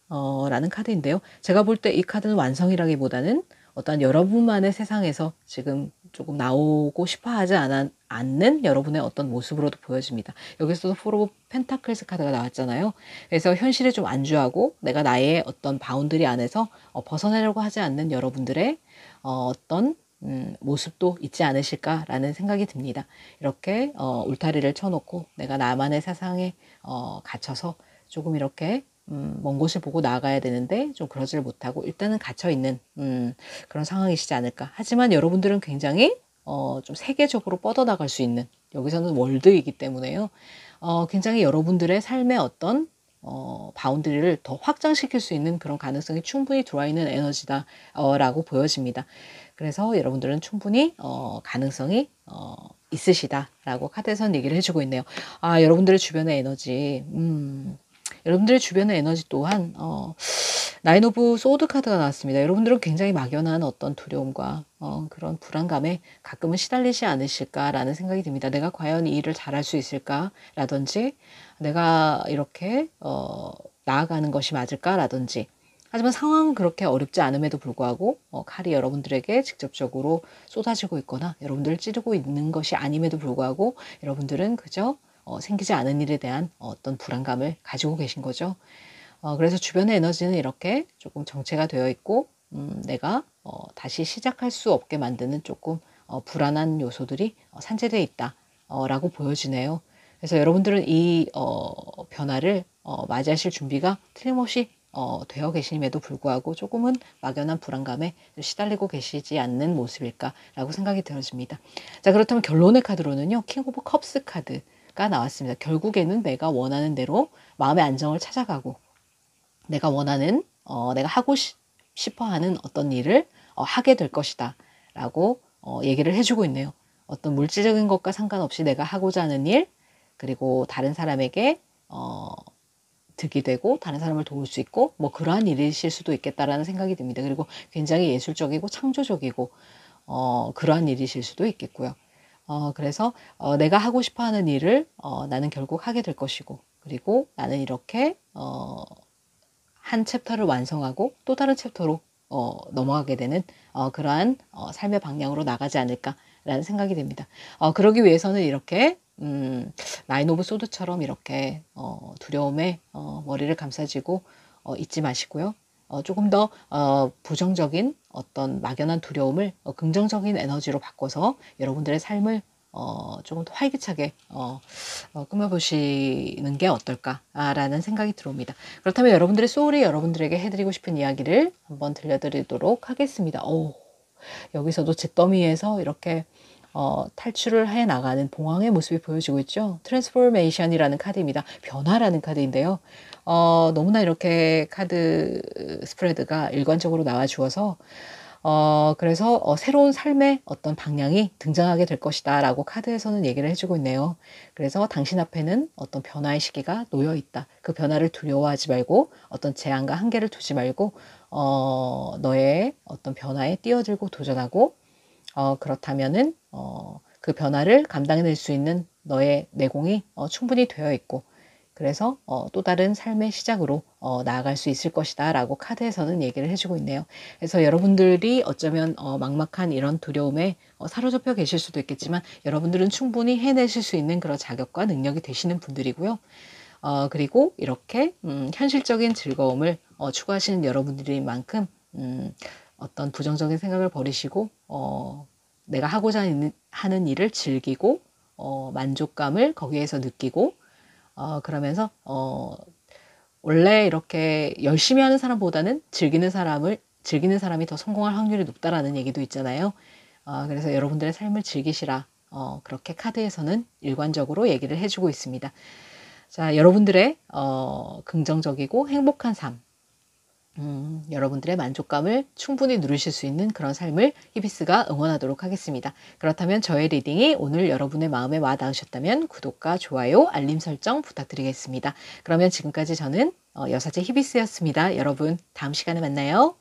라는 카드인데요. 제가 볼 때 이 카드는 완성이라기보다는 어떤 여러분만의 세상에서 지금 조금 나오고 싶어 하지 않는 여러분의 어떤 모습으로도 보여집니다. 여기서도 포 오브 펜타클스 카드가 나왔잖아요. 그래서 현실에 좀 안주하고 내가 나의 어떤 바운드리 안에서 벗어나려고 하지 않는 여러분들의 어떤 모습도 있지 않으실까라는 생각이 듭니다. 이렇게 울타리를 쳐놓고 내가 나만의 세상에 갇혀서 조금 이렇게 먼 곳을 보고 나아가야 되는데 좀 그러지를 못하고 일단은 갇혀있는 그런 상황이시지 않을까. 하지만 여러분들은 굉장히 좀 세계적으로 뻗어나갈 수 있는, 여기서는 월드이기 때문에요. 굉장히 여러분들의 삶의 어떤 바운드리를 더 확장시킬 수 있는 그런 가능성이 충분히 들어와 있는 에너지다 라고 보여집니다. 그래서 여러분들은 충분히 가능성이 있으시다라고 카드에서는 얘기를 해주고 있네요. 여러분들의 주변의 에너지, 여러분들의 주변의 에너지 또한 나인 오브 소드 카드가 나왔습니다. 여러분들은 굉장히 막연한 어떤 두려움과 그런 불안감에 가끔은 시달리지 않으실까라는 생각이 듭니다. 내가 과연 이 일을 잘할 수 있을까라든지 내가 이렇게 나아가는 것이 맞을까라든지. 하지만 상황은 그렇게 어렵지 않음에도 불구하고 칼이 여러분들에게 직접적으로 쏟아지고 있거나 여러분들을 찌르고 있는 것이 아님에도 불구하고 여러분들은 그저 생기지 않은 일에 대한 어떤 불안감을 가지고 계신 거죠. 그래서 주변의 에너지는 이렇게 조금 정체가 되어 있고 내가 다시 시작할 수 없게 만드는 조금 불안한 요소들이 산재되어 있다 라고 보여지네요. 그래서 여러분들은 이 변화를 맞이하실 준비가 틀림없이 되어 계심에도 불구하고 조금은 막연한 불안감에 시달리고 계시지 않는 모습일까라고 생각이 들어집니다. 자, 그렇다면 결론의 카드로는요. 킹 오브 컵스 카드가 나왔습니다. 결국에는 내가 원하는 대로 마음의 안정을 찾아가고 내가 원하는 내가 하고 싶어하는 어떤 일을 하게 될 것이다 라고 얘기를 해주고 있네요. 어떤 물질적인 것과 상관없이 내가 하고자 하는 일 그리고 다른 사람에게 득이 되고 다른 사람을 도울 수 있고 뭐 그러한 일이실 수도 있겠다라는 생각이 듭니다. 그리고 굉장히 예술적이고 창조적이고 그러한 일이실 수도 있겠고요. 그래서 내가 하고 싶어하는 일을 나는 결국 하게 될 것이고 그리고 나는 이렇게 한 챕터를 완성하고 또 다른 챕터로 넘어가게 되는 그러한 삶의 방향으로 나가지 않을까라는 생각이 됩니다. 그러기 위해서는 이렇게 나인 오브 소드처럼 이렇게 두려움에 머리를 감싸지고 있지 마시고요. 조금 더 부정적인 어떤 막연한 두려움을 긍정적인 에너지로 바꿔서 여러분들의 삶을 조금 더 활기차게 꾸며보시는 게 어떨까라는 생각이 들어옵니다. 그렇다면 여러분들의 소울이 여러분들에게 해드리고 싶은 이야기를 한번 들려드리도록 하겠습니다. 여기서도 잿더미에서 이렇게 탈출을 해 나가는 봉황의 모습이 보여지고 있죠. 트랜스포메이션이라는 카드입니다. 변화라는 카드인데요. 너무나 이렇게 카드 스프레드가 일관적으로 나와 주어서 그래서 새로운 삶의 어떤 방향이 등장하게 될 것이다 라고 카드에서는 얘기를 해주고 있네요. 그래서 당신 앞에는 어떤 변화의 시기가 놓여 있다. 그 변화를 두려워하지 말고 어떤 제한과 한계를 두지 말고 너의 어떤 변화에 뛰어들고 도전하고 그렇다면은 그 변화를 감당해낼 수 있는 너의 내공이 충분히 되어 있고 그래서 또 다른 삶의 시작으로 나아갈 수 있을 것이다 라고 카드에서는 얘기를 해주고 있네요. 그래서 여러분들이 어쩌면 막막한 이런 두려움에 사로잡혀 계실 수도 있겠지만 여러분들은 충분히 해내실 수 있는 그런 자격과 능력이 되시는 분들이고요. 그리고 이렇게 현실적인 즐거움을 추구하시는 여러분들인 만큼 어떤 부정적인 생각을 버리시고 내가 하고자 하는 일을 즐기고 만족감을 거기에서 느끼고 그러면서 원래 이렇게 열심히 하는 사람보다는 즐기는 사람이 더 성공할 확률이 높다라는 얘기도 있잖아요. 그래서 여러분들의 삶을 즐기시라. 그렇게 카드에서는 일관적으로 얘기를 해주고 있습니다. 자, 여러분들의 긍정적이고 행복한 삶, 여러분들의 만족감을 충분히 누리실 수 있는 그런 삶을 히비스가 응원하도록 하겠습니다. 그렇다면 저의 리딩이 오늘 여러분의 마음에 와 닿으셨다면 구독과 좋아요, 알림 설정 부탁드리겠습니다. 그러면 지금까지 저는 여사제 히비스였습니다. 여러분 다음 시간에 만나요.